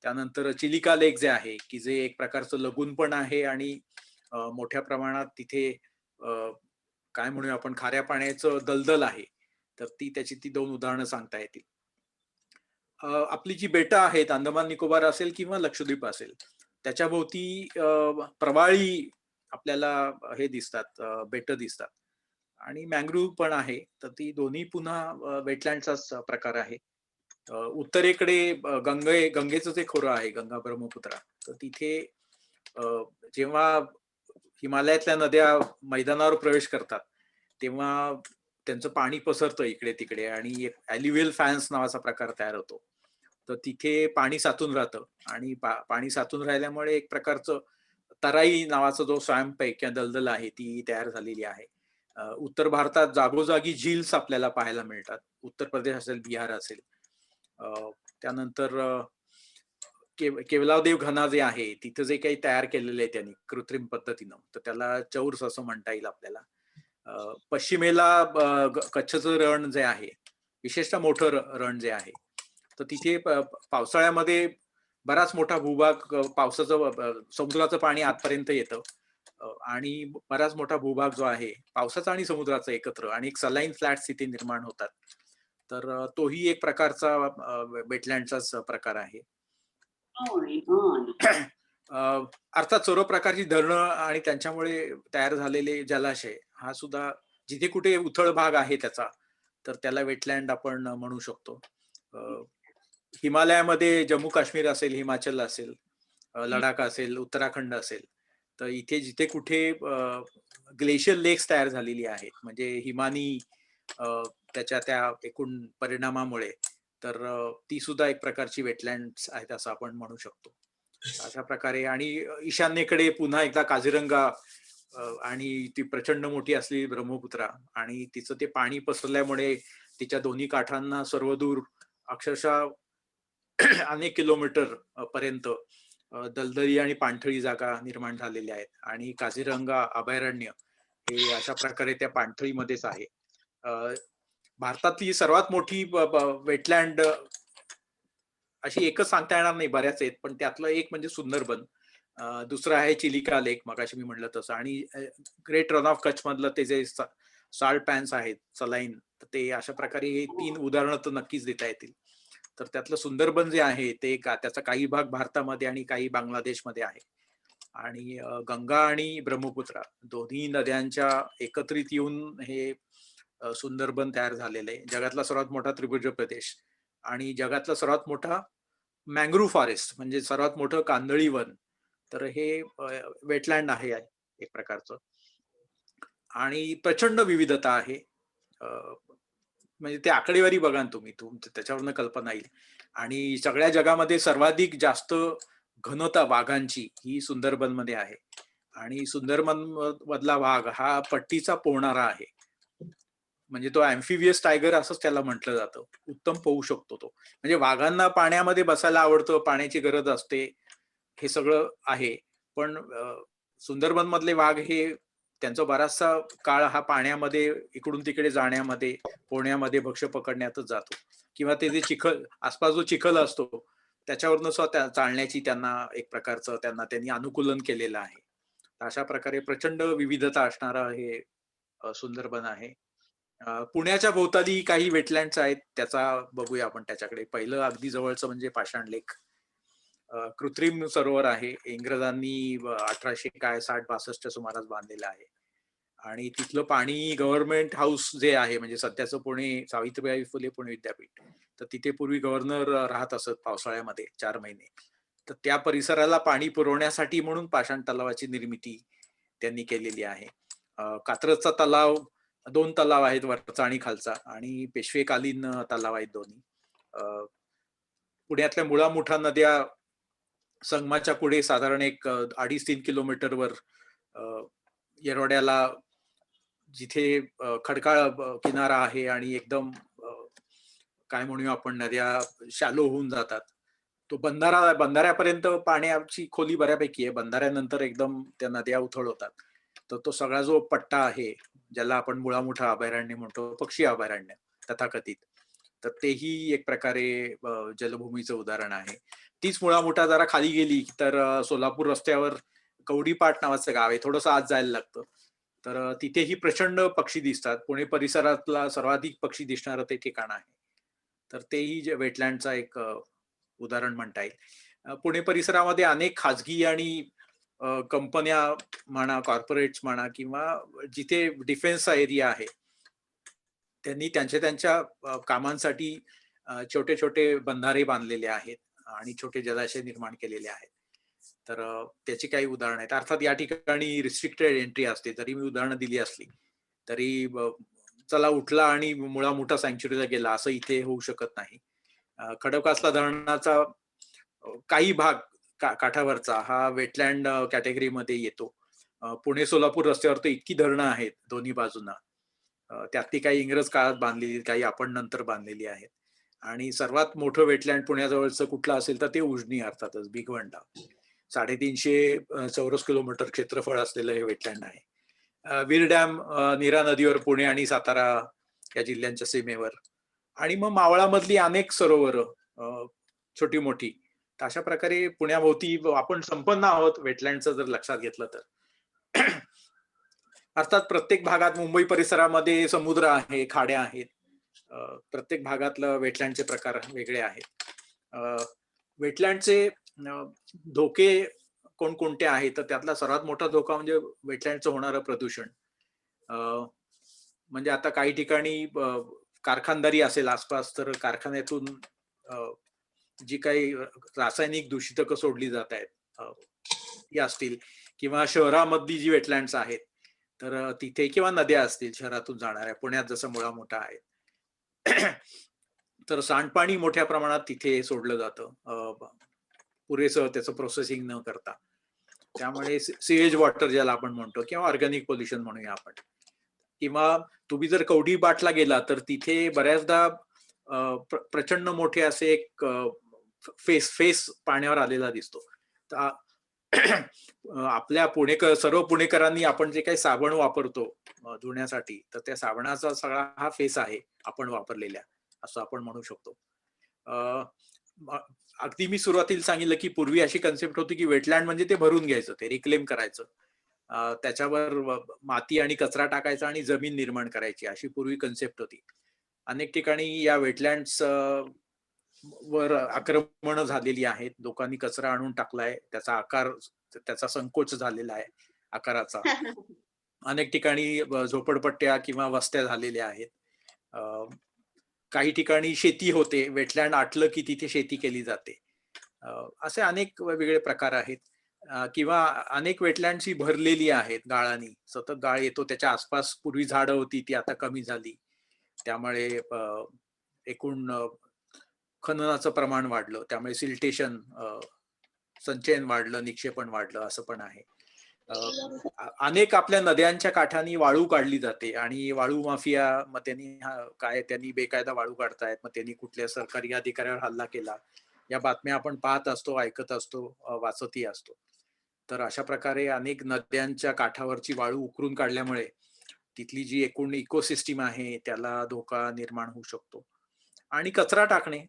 त्यानंतर चिलिका लेक जे आहे, की जे एक प्रकारचं लगून पण आहे आणि मोठ्या प्रमाणात तिथे काय म्हणूया आपण, खाऱ्या पाण्याचं दलदल आहे. तर त्याची ती 2 उदाहरणं सांगता येतील. आपली जी बेटं आहेत, अंदमान निकोबार असेल किंवा लक्षद्वीप असेल, त्याच्या भोवती प्रवाळी आपल्याला हे दिसतात, बेटं दिसतात, आणि मँग्रोव्ह पण आहे. तर ती दोन्ही पुन्हा वेटलँडचाच प्रकार आहे. उत्तरेकडे गंगेचं जे खोरं आहे, गंगा ब्रह्मपुत्रा, तर तिथे जेव्हा हिमालयातल्या नद्या मैदानावर प्रवेश करतात तेव्हा त्यांचं पाणी पसरतं इकडे तिकडे, आणि ॲल्युव्हियल फॅन्स नावाचा प्रकार तयार होतो. तर तिथे पाणी साचून राहतं, आणि पाणी साचून राहिल्यामुळे एक प्रकारचं तराई नावाचा जो स्वॅम्प आहे किंवा दलदल आहे ती तयार झालेली आहे. उत्तर भारतात जागोजागी झील्स आपल्याला पाहायला मिळतात. उत्तर प्रदेश असेल, बिहार असेल. त्यानंतर केवलादेव घना जे आहे तिथं जे काही तयार केलेलं आहे त्यांनी कृत्रिम पद्धतीनं, तर त्याला चौर्स असं म्हणता येईल आपल्याला. पश्चिमेला कच्छचं रण जे आहे, विशेषतः मोठं रण जे आहे, तर तिथे पावसाळ्यामध्ये बराच मोठा भूभाग पावसाचं समुद्राचं पाणी आतपर्यंत येतं आणि बराच मोठा भूभाग जो आहे पावसाचा आणि समुद्राचा एकत्र आणि एक सलाईन फ्लॅट्स तिथे निर्माण होतात. तर तोही एक प्रकारचा वेटलँडचाच प्रकार आहे. अर्थात सर्व प्रकारची धरणं आणि त्यांच्यामुळे तयार झालेले जलाशय हा सुद्धा जिथे कुठे उथळ भाग आहे त्याचा, तर त्याला वेटलँड आपण म्हणू शकतो. हिमालयामध्ये जम्मू काश्मीर असेल, हिमाचल असेल, लडाख असेल, उत्तराखंड असेल, तर इथे जिथे कुठे ग्लेशियर लेक्स तयार झालेली आहेत, म्हणजे हिमानी त्याच्या त्या एकूण परिणामामुळे, तर ती सुद्धा एक प्रकारची वेटलँड्स आहेत असं आपण म्हणू शकतो. अशा प्रकारे आणि ईशान्येकडे पुन्हा एकदा काझीरंगा आणि ती प्रचंड मोठी असलेली ब्रह्मपुत्रा आणि तिचं ते पाणी पसरल्यामुळे तिच्या दोन्ही काठांना सर्वदूर अक्षरशः अनेक किलोमीटर पर्यंत दलदली आणि पाणथळी जागा निर्माण झालेल्या आहेत आणि काझीरंगा अभयारण्य हे अशा प्रकारे त्या पाणथळीमध्येच आहे. भारतातली सर्वात मोठी वेटलँड अशी एकच सांगता येणार नाही, बऱ्याच आहेत, पण त्यातलं एक म्हणजे सुंदरबन, दुसरं आहे चिलिका लेक मगाशी मी म्हणलं तसं, आणि ग्रेट रन ऑफ कच्छ मधलं ते जे साल्ट पॅन्स आहेत सलाईन, तर ते अशा प्रकारे हे 3 उदाहरणं तर नक्कीच देता येतील. तर त्यातलं सुंदरबन जे आहे ते त्याचा काही भाग भारतामध्ये आणि काही बांगलादेशमध्ये आहे. आणि गंगा आणि ब्रह्मपुत्रा दोन्ही नद्यांच्या एकत्रित येऊन हे सुंदरबन तयार झालेलं आहे. जगातला सर्वात मोठा त्रिभुज प्रदेश आणि जगातला सर्वात मोठा मँग्रोव्ह फॉरेस्ट म्हणजे सर्वात मोठं कांदळी वन, तर हे वेटलँड आहे एक प्रकारचं. आणि प्रचंड विविधता आहे. म्हणजे ते आकडेवारी बघा ना तुम्ही, त्याच्यावरनं कल्पना येईल. आणि सगळ्या जगामध्ये सर्वाधिक जास्त घनता वाघांची ही सुंदरबन मध्ये आहे. आणि सुंदरबन मधला वाघ हा पट्टीचा पोहणारा आहे, म्हणजे तो ऍम्फिबियस टायगर असंच त्याला म्हटलं जातं. उत्तम पोहू शकतो तो. म्हणजे वाघांना पाण्यामध्ये बसायला आवडतं, पाण्याची गरज असते, हे सगळं आहे. पण सुंदरबन मधले वाघ हे त्यांचा बराचसा काळ हा पाण्यामध्ये इकडून तिकडे जाण्यामध्ये, पोहण्यामध्ये, भक्ष्य पकडण्यातच जातो. किंवा ते जे चिखल आसपास जो चिखल असतो त्याच्यावरनं स्वतः चालण्याची त्यांना एक प्रकारचं त्यांनी अनुकूलन केलेलं आहे. अशा प्रकारे प्रचंड विविधता असणारा हे सुंदरबन आहे. पुण्याच्या भोवताली काही वेटलँड्स आहेत, त्याचा बघूया आपण त्याच्याकडे. पहिलं अगदी जवळचं म्हणजे पाषाण लेक, कृत्रिम सरोवर आहे. इंग्रजांनी 1860-62च्या सुमारास बांधलेलं आहे. आणि तिथलं पाणी गव्हर्नमेंट हाऊस जे आहे, म्हणजे सध्याचं पुणे सावित्रीबाई फुले पुणे विद्यापीठ, तर तिथे पूर्वी गव्हर्नर राहत असत पावसाळ्यामध्ये 4 महिने. तर त्या परिसराला पाणी पुरवण्यासाठी म्हणून पाषाण तलावाची निर्मिती त्यांनी केलेली आहे. कात्रजचा तलाव, 2 तलाव आहेत, वरचा आणि खालचा, आणि पेशवेकालीन तलाव आहेत दोन्ही. पुण्यातल्या मुळा-मुठा नद्या संगमाच्या पुढे साधारण एक 2.5-3 किलोमीटरवर येरवड्याला जिथे खडकाळ किनारा आहे आणि एकदम काय म्हणूया आपण, नद्या शॅलो होऊन जातात, तो बंधाऱ्यापर्यंत पाण्याची खोली बऱ्यापैकी आहे. बंधाऱ्यानंतर एकदम त्या नद्या उथळ होतात. तर तो सगळा जो पट्टा आहे, ज्याला आपण मुळा-मुठा अभयारण्य म्हणतो, पक्षी अभयारण्य तथाकथित, तर तेही एक प्रकारे जलभूमीचं उदाहरण आहे. तीच मुळा-मुठा जरा खाली गेली तर सोलापूर रस्त्यावर कवडीपाट नावाचं गाव आहे, थोडंसं आत जायला लागतं. तर तिथेही प्रचंड पक्षी दिसतात. पुणे परिसरातला सर्वाधिक पक्षी दिसणारं ते ठिकाण आहे. तर तेही वेटलँडचा एक उदाहरण म्हणता येईल. पुणे परिसरामध्ये अनेक खाजगी आणि कंपन्या म्हणा, कॉर्पोरेट्स म्हणा, किंवा जिथे डिफेन्सचा एरिया आहे, त्यांनी त्यांच्या कामांसाठी छोटे छोटे बंधारे बांधलेले आहेत आणि छोटे जलाशय निर्माण केलेले आहेत. तर त्याची काही उदाहरणं आहेत. अर्थात या ठिकाणी रिस्ट्रिक्टेड एंट्री असते. जरी मी उदाहरणं दिली असली तरी चला उठला आणि मुळा-मुठा सँक्च्युरीला गेला असं इथे होऊ शकत नाही. खडकवासला धरणाचा काही भाग काठावरचा हा वेटलँड कॅटेगरीमध्ये येतो. पुणे सोलापूर रस्त्यावर तर इतकी धरणं आहेत दोन्ही बाजूंना, त्यातली काही इंग्रज काळात बांधलेली, काही आपण नंतर बांधलेली आहेत. आणि सर्वात मोठं वेटलँड पुण्याजवळचं कुठलं असेल तर ते उजनी, अर्थातच भिगवंडा. 350 चौरस किलोमीटर क्षेत्रफळ असलेलं हे वेटलँड आहे. वीर डॅम नीरा नदीवर पुणे आणि सातारा या जिल्ह्यांच्या सीमेवर, आणि मग मावळामधली अनेक सरोवर छोटी मोठी. तर अशा प्रकारे पुण्याभोवती आपण संपन्न आहोत वेटलँडचं जर लक्षात घेतलं तर. अर्थात प्रत्येक भागात, मुंबई परिसरामध्ये समुद्र आहे, खाड्या आहेत. प्रत्येक भागातलं वेटलँडचे प्रकार वेगळे आहेत. वेटलँडचे धोके कोणकोणते आहेत, तर त्यातला सर्वात मोठा धोका म्हणजे वेटलँडचं होणारं प्रदूषण. म्हणजे आता काही ठिकाणी कारखानदारी असेल आसपास, तर कारखान्यातून जी काही रासायनिक दूषितकं सोडली जात आहेत ती असतील, किंवा शहरामधली जी वेटलँड्स आहेत तर तिथे, किंवा नद्या असतील शहरातून जाणाऱ्या, पुण्यात जसं मुळा मोठा आहे, तर सांडपाणी मोठ्या प्रमाणात तिथे सोडलं जातं पुरेसं त्याचं प्रोसेसिंग न करता. त्यामुळे सीएज वॉटर ज्याला आपण म्हणतो, किंवा ऑर्गॅनिक पोल्युशन म्हणूया आपण. किंवा तुम्ही जर कवडी बाटला गेला तर तिथे बऱ्याचदा प्रचंड मोठे असे एक फेस पाण्यावर आलेला दिसतो. आपल्या सर्व पुणेकरांनी आपण जे काही साबण वापरतो धुण्यासाठी, तर त्या साबणाचा सगळा हा फेस आहे आपण वापरलेल्या, असं आपण म्हणू शकतो. अगदी मी सुरुवातीला सांगितलं की पूर्वी अशी कन्सेप्ट होती की वेटलँड म्हणजे ते भरून घ्यायचं, ते रिक्लेम करायचं, त्याच्यावर माती आणि कचरा टाकायचा आणि जमीन निर्माण करायची, अशी पूर्वी कन्सेप्ट होती. अनेक ठिकाणी या वेटलँड्स वर आक्रमण झालेली आहेत. लोकांनी कचरा आणून टाकलाय, त्याचा आकार, त्याचा संकोच झालेला आहे आकाराचा. अनेक ठिकाणी झोपडपट्ट्या किंवा वस्त्या झालेल्या आहेत. काही ठिकाणी शेती होते, वेटलँड आटलं की तिथे शेती केली जाते. असे अनेक वेगवेगळे प्रकार आहेत. किंवा अनेक वेटलँड्स ही भरलेली आहेत गाळानी, सतत गाळ येतो, त्याच्या आसपास पूर्वी झाडं होती ती आता कमी झाली, त्यामुळे एकूण खननाचं प्रमाण वाढलं, त्यामुळे सिल्टेशन, संचयन वाढलं, निक्षेपण वाढलं, असं पण आहे. अनेक आपल्या नद्यांच्या काठानी वाळू काढली जाते, आणि वाळू माफिया, मग त्यांनी बेकायदा वाळू काढतायत, मग त्यांनी कुठल्या सरकारी अधिकाऱ्यावर हल्ला केला, या बातम्या आपण पाहत असतो, ऐकत असतो, वाचतही असतो. तर अशा प्रकारे अनेक नद्यांच्या काठावरची वाळू उकरून काढल्यामुळे तिथली जी एकूण इकोसिस्टीम आहे त्याला धोका निर्माण होऊ शकतो. आणि कचरा टाकणे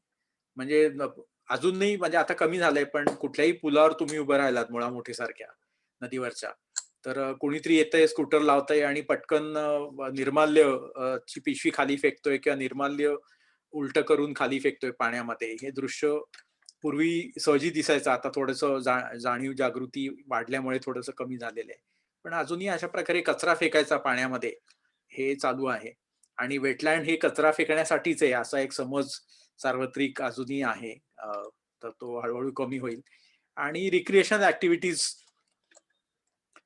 म्हणजे अजूनही, म्हणजे आता कमी झालंय, पण कुठल्याही पुलावर तुम्ही उभं राहिलात मुळा मोठी सारख्या नदीवरच्या, तर कोणीतरी येतंय, स्कूटर लावतंय आणि पटकन निर्माल्य ची पिशवी खाली फेकतोय, किंवा निर्माल्य उलट करून खाली फेकतोय पाण्यामध्ये. हे दृश्य पूर्वी सहजी दिसायचं, आता थोडंसं जाणीव जागृती वाढल्यामुळे थोडंसं कमी झालेलं आहे. पण अजूनही अशा प्रकारे कचरा फेकायचा पाण्यामध्ये हे चालू आहे. आणि वेटलँड हे कचरा फेकण्यासाठीच आहे असा एक समज सार्वत्रिक अजूनही आहे. तर तो हळूहळू कमी होईल. आणि रिक्रिएशन ऍक्टिव्हिटीज,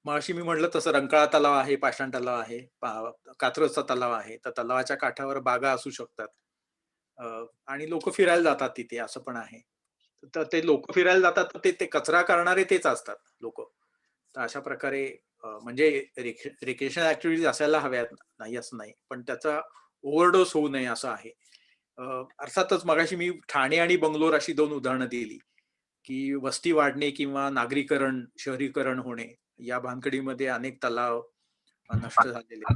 मगाशी मी म्हटलं तसं रंकाळा तलाव आहे, पाषाण तलाव आहे, कात्रजचा तलाव आहे, तर तलावाच्या काठावर बागा असू शकतात, आणि लोक फिरायला जातात तिथे, असं पण आहे. तर ते लोक फिरायला जातात, तर ते कचरा करणारे तेच असतात लोक. तर अशा प्रकारे म्हणजे रिक्रिएशन ऍक्टिव्हिटीज असायला हव्यात, नाही असं नाही, पण त्याचा ओव्हरडोस होऊ नये असं आहे. अर्थातच मगाशी मी ठाणे आणि बंगलोर अशी 2 उदाहरणं दिली की वस्ती वाढणे किंवा नागरीकरण, शहरीकरण होणे, या भानगडीमध्ये अनेक तलाव नष्ट झालेले.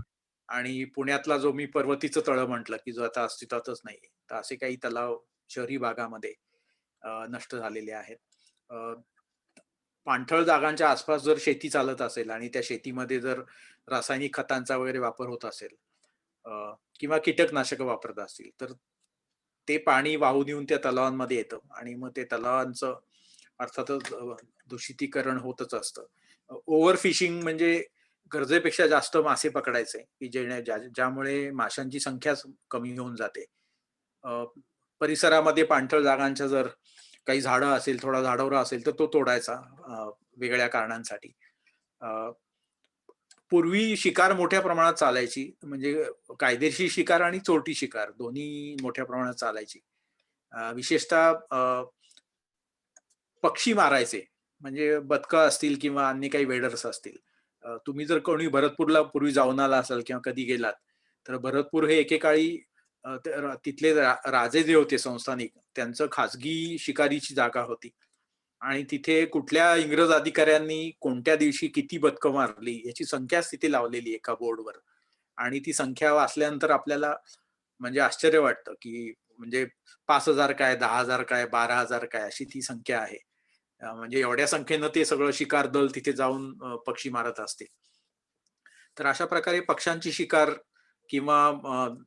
आणि पुण्यातला जो मी पर्वतीचं तळ म्हटलं की जो आता अस्तित्वातच नाही, तर असे काही तलाव शहरी भागामध्ये नष्ट झालेले आहेत. पाणथळ जागांच्या आसपास जर शेती चालत असेल आणि त्या शेतीमध्ये जर रासायनिक खतांचा वगैरे वापर होत असेल, किंवा कीटकनाशक वापरत असतील, तर ते पाणी वाहून येऊन त्या तलावांमध्ये येतं, आणि मग ते तलावांचं अर्थातच दूषितीकरण होतच असतं. ओव्हर फिशिंग म्हणजे गरजेपेक्षा जास्त मासे पकडायचे, की ज्यामुळे माशांची संख्याच कमी होऊन जाते. परिसरामध्ये पाणथळ जागांच्या जर काही झाडं असेल, थोडा झाडावरा असेल, तर तो तोडायचा वेगळ्या कारणांसाठी. पूर्वी शिकार मोठ्या प्रमाणात चालायची, म्हणजे कायदेशीर शिकार आणि चोरटी शिकार दोन्ही मोठ्या प्रमाणात चालायची. विशेषतः पक्षी मारायचे, म्हणजे बदकं असतील किंवा अन्य काही वेडर्स असतील. तुम्ही जर कोणी भरतपूरला पूर्वी जाऊन आला असाल किंवा कधी गेलात, तर भरतपूर हे एकेकाळी तिथले राजे जे होते संस्थानिक, त्यांचं खाजगी शिकारीची जागा होती आणि तिथे कुठल्या इंग्रज अधिकाऱ्यांनी कोणत्या दिवशी किती बदकं मारली याची संख्याच तिथे लावलेली एका बोर्डवर. आणि ती संख्या वाचल्यानंतर आपल्याला म्हणजे आश्चर्य वाटतं की म्हणजे 5,000 काय, 10,000 काय, 12,000 काय अशी ती संख्या आहे. म्हणजे एवढ्या संख्येनं ते सगळं शिकार दल तिथे जाऊन पक्षी मारत असते. तर अशा प्रकारे पक्ष्यांची शिकार किंवा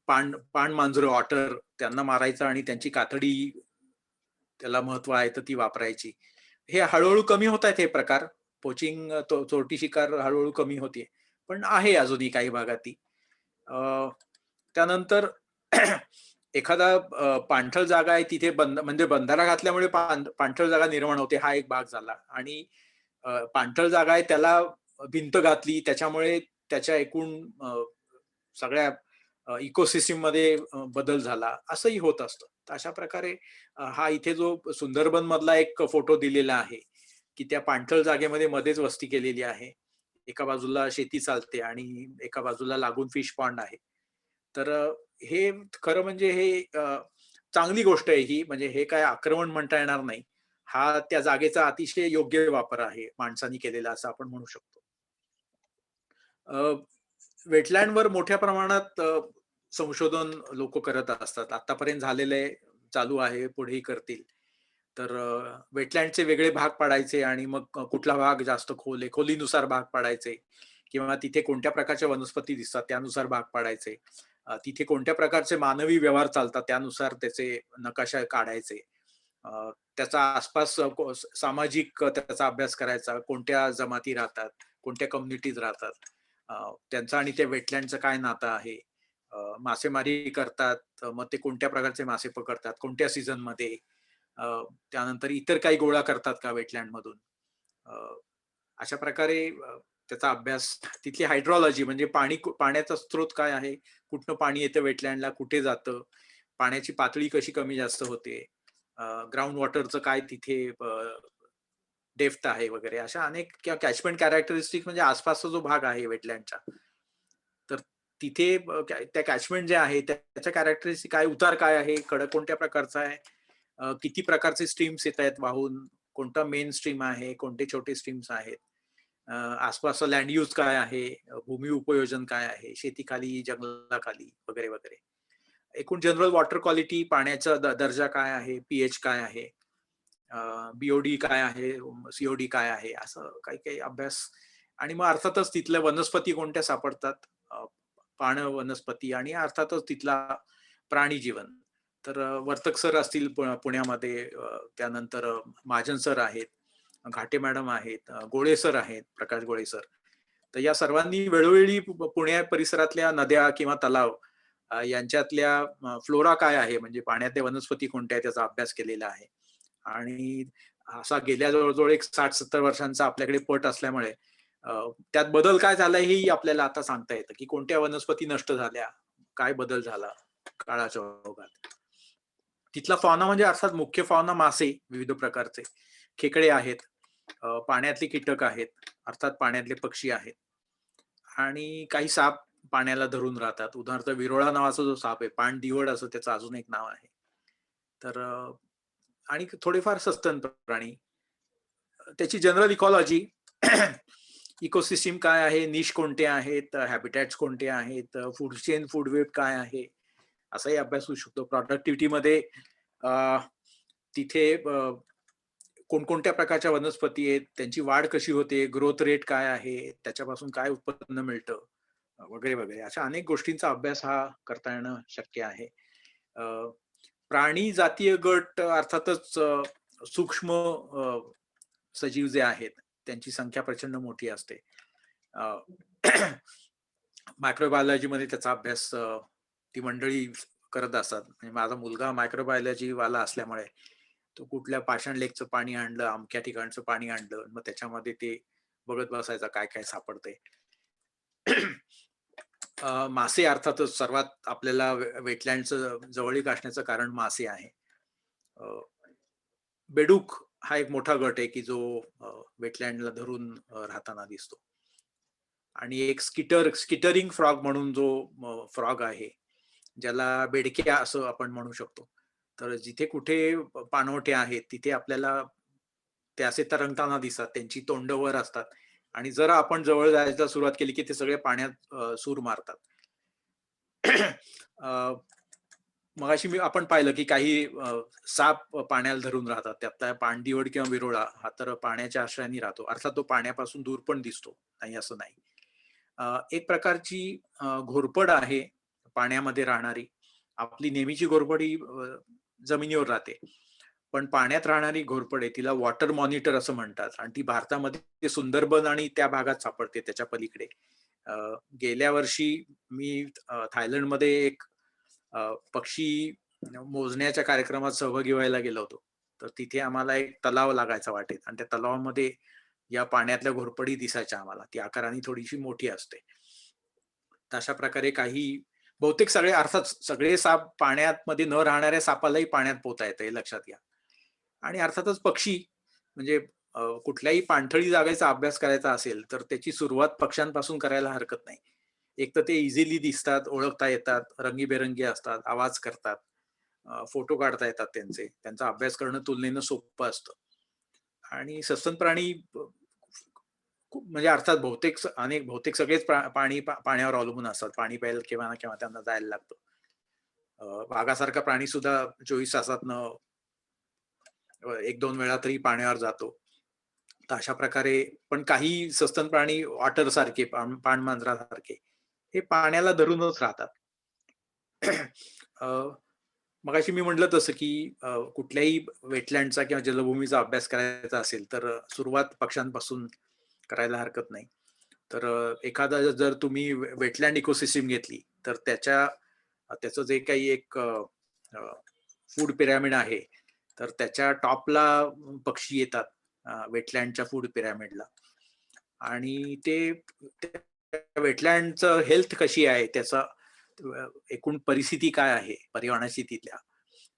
पाण मांजरं, ऑटर त्यांना मारायचं आणि त्यांची कातडी त्याला महत्व आहे तर ती वापरायची. हे हळूहळू कमी होत आहेत हे प्रकार. पोचिंग, चोरटी शिकार हळूहळू कमी होते, पण आहे अजूनही काही भागात ती. त्यानंतर एखादा पाणथळ जागा आहे तिथे म्हणजे बंधारा घातल्यामुळे पाणथळ जागा निर्माण होते, हा एक भाग झाला. आणि पाणथळ जागा आहे त्याला भिंत घातली, त्याच्यामुळे त्याच्या एकूण सगळ्या इकोसिस्टीम मध्ये बदल झाला, असंही होत असतं. तर अशा प्रकारे हा इथे जो सुंदरबन मधला एक फोटो दिलेला आहे की त्या पाणथळ जागेमध्ये मध्येच वस्ती केलेली आहे. एका बाजूला शेती चालते आणि एका बाजूला लागून फिश पॉन्ड आहे. तर हे खरं म्हणजे हे चांगली गोष्ट आहे ही. म्हणजे हे काय आक्रमण म्हणता येणार नाही. हा त्या जागेचा अतिशय योग्य वापर आहे माणसांनी केलेला, असं आपण म्हणू शकतो. वेटलँडवर मोठ्या प्रमाणात संशोधन लोक करत असतात. आतापर्यंत झालेले चालू आहे, पुढेही करतील. तर वेटलँडचे वेगळे भाग पाडायचे आणि मग कुठला भाग जास्त खोल आहे, खोलीनुसार भाग पाडायचे, किंवा तिथे कोणत्या प्रकारच्या वनस्पती दिसतात त्यानुसार भाग पाडायचे, तिथे कोणत्या प्रकारचे मानवी व्यवहार चालतात त्यानुसार त्याचे नकाशा काढायचे, त्याचा आसपास सामाजिक त्याचा अभ्यास करायचा, कोणत्या जमाती राहतात, कोणत्या कम्युनिटीज राहतात, त्यांचं आणि त्या वेटलँडचं काय नातं आहे, मासेमारी करतात मग ते कोणत्या प्रकारचे मासे पकडतात, कोणत्या सीझन मध्ये, त्यानंतर इतर काही गोळा करतात का वेटलँड मधून. अशा प्रकारे त्याचा अभ्यास, तिथली हायड्रॉलॉजी म्हणजे पाण्याचा स्रोत काय आहे, कुठनं पाणी येतं वेटलँडला, कुठे जातं, पाण्याची पातळी कशी कमी जास्त होते, ग्राउंड वॉटरचं काय तिथे डेप्थ आहे वगैरे, अशा अनेक कॅचमेंट कॅरेक्टरिस्टिक म्हणजे आसपासचा जो भाग आहे वेटलँडचा, तर तिथे त्या कॅचमेंट जे आहे त्याच्या कॅरेक्टरिस्टिक काय, उतार काय आहे, खडक कोणत्या प्रकारचा आहे, किती प्रकारचे स्ट्रीम्स येत आहेत वाहून, कोणता मेन स्ट्रीम आहे, कोणते छोटे स्ट्रीम्स आहेत, आसपासचा लँड यूज काय आहे, भूमी उपयोजन काय आहे, शेतीखाली, जंगलाखाली वगैरे वगैरे, एकूण जनरल वॉटर क्वालिटी, पाण्याचा दर्जा काय आहे, पीएच काय आहे, बीओडी काय आहे, सीओडी काय आहे, असं काही काही अभ्यास. आणि मग अर्थातच तिथल्या वनस्पती कोणत्या सापडतात, पाण वनस्पती, आणि अर्थातच तिथला प्राणी जीवन. तर वर्तक सर असतील पुण्यामध्ये, त्यानंतर महाजन सर आहेत, घाटे मॅडम आहेत, गोळे सर आहेत, प्रकाश गोळे सर. तर या सर्वांनी वेळोवेळी पुण्या परिसरातल्या नद्या किंवा तलाव यांच्यातल्या फ्लोरा काय आहे, म्हणजे पाण्यातल्या वनस्पती कोणत्या आहेत त्याचा अभ्यास केलेला आहे. आणि असा गेल्या जवळजवळ एक 60-70 वर्षांचा आपल्याकडे पट असल्यामुळे त्यात बदल काय झाला हेही आपल्याला आता सांगता येतं, की कोणत्या वनस्पती नष्ट झाल्या, काय बदल झाला काळाच्या ओघात. तिथला फॉना म्हणजे अर्थात मुख्य फॉना मासे विविध प्रकारचे, खेकडे आहेत, पाण्यातले कीटक आहेत, अर्थात पाण्यातले पक्षी आहेत, आणि काही साप पाण्याला धरून राहतात. उदाहरणार्थ विरोळा नावाचा जो साप आहे, पाण दिवड असं त्याचं अजून एक नाव आहे. तर आणि थोडेफार सस्तन प्राणी, त्याची जनरल इकॉलॉजी, इकोसिस्टीम काय आहे, निश कोणते आहेत, हॅबिटॅट्स कोणते आहेत, फूड चेन, फूड वेब काय आहे, असाही अभ्यास होऊ शकतो. प्रोडक्टिव्हिटी मध्ये तिथे कोणकोणत्या प्रकारच्या वनस्पती आहेत, त्यांची वाढ कशी होते, ग्रोथ रेट काय आहे, त्याच्यापासून काय उत्पन्न मिळतं वगैरे वगैरे, अशा अनेक गोष्टींचा अभ्यास हा करता येणं शक्य आहे. प्राणी जातीय गट अर्थातच सूक्ष्म सजीव जे आहेत त्यांची संख्या प्रचंड मोठी असते. मायक्रोबायोलॉजी मध्ये त्याचा अभ्यास ती मंडळी करत असतात. म्हणजे माझा मुलगा मायक्रोबायोलॉजी वाला असल्यामुळे तो कुठल्या पाषाण लेकचं पाणी आणलं, अमक्या ठिकाणचं पाणी आणलं, मग त्याच्यामध्ये ते बघत बसायचा काय काय सापडते. मासे अर्थातच सर्वात आपल्याला वेटलँडचं जवळीक असण्याचं कारण मासे आहे. बेडूक हा एक मोठा गट आहे की जो वेटलँडला धरून राहताना दिसतो. आणि एक स्किटरिंग फ्रॉग म्हणून जो फ्रॉग आहे ज्याला बेडक्या असं आपण म्हणू शकतो. तर जिथे कुठे पाणवठे आहेत तिथे आपल्याला ते असे तरंगताना दिसतात, त्यांची तोंड वर असतात आणि जर आपण जवळ जायला सुरुवात केली की ते सगळे पाण्यात सूर मारतात. अ, मगाशी आपण पाहिलं की काही साप पाण्याला धरून राहतात. त्यातला पाणदिवड किंवा विरोळा हा तर पाण्याच्या आश्रयाने राहतो. अर्थात तो पाण्यापासून दूर पण दिसतो, नाही असं नाही. एक प्रकारची घोरपड आहे पाण्यामध्ये राहणारी. आपली नेहमीची घोरपड ही जमिनीवर राहते. पण पाण्यात राहणारी घोरपड आहे तिला वॉटर मॉनिटर असं म्हणतात आणि ती भारतामध्ये सुंदरबन आणि त्या भागात सापडते त्याच्या पलीकडे. अ, गेल्या वर्षी मी थायलंडमध्ये एक पक्षी मोजण्याच्या कार्यक्रमात सहभागी व्हायला गेलो होतो. तर तिथे आम्हाला एक तलाव लागायचा वाटेत आणि त्या तलावामध्ये या पाण्यातल्या घोरपडी दिसायच्या आम्हाला. ती आकाराने थोडीशी मोठी असते. तर अशा प्रकारे काही बहुतेक सगळे अर्थात सगळे साप पाण्यामध्ये न राहणाऱ्या सापालाही पाण्यात पोहता येतं हे लक्षात घ्या. आणि अर्थातच पक्षी म्हणजे कुठल्याही पाणथळी जागेचा अभ्यास करायचा असेल तर त्याची सुरुवात पक्ष्यांपासून करायला हरकत नाही. एक तर ते इझिली दिसतात, ओळखता येतात, रंगीबेरंगी असतात, आवाज करतात, फोटो काढता येतात त्यांचे. त्यांचा अभ्यास करणं तुलनेनं सोपं असतं. आणि सस्तन प्राणी म्हणजे अर्थात बहुतेक सगळेच पाण्यावर अवलंबून असतात. पाणी प्यायला केव्हा ना केव्हा त्यांना जायला लागतं. वाघासारखा प्राणी सुद्धा 24 तासातनं 1-2 वेळा तरी पाण्यावर जातो. तर अशा प्रकारे पण काही सस्तन प्राणी ऑटर सारखे, पाणमांजरासारखे हे पाण्याला धरूनच राहतात. मगाशी मी म्हटलं तसं की कुठल्याही वेटलँडचा किंवा जलभूमीचा अभ्यास करायचा असेल तर सुरुवात पक्ष्यांपासून करायला हरकत नाही. तर एखादा जर तुम्ही वेटलँड इकोसिस्टीम घेतली तर त्याचं जे काही एक फूड पिरॅमिड आहे तर त्याच्या टॉपला पक्षी येतात वेटलँडच्या फूड पिरॅमिडला आणि ते वेटलँडचं हेल्थ कशी आहे, त्याचा एकूण परिस्थिती काय आहे पर्यावरणाची तिथल्या,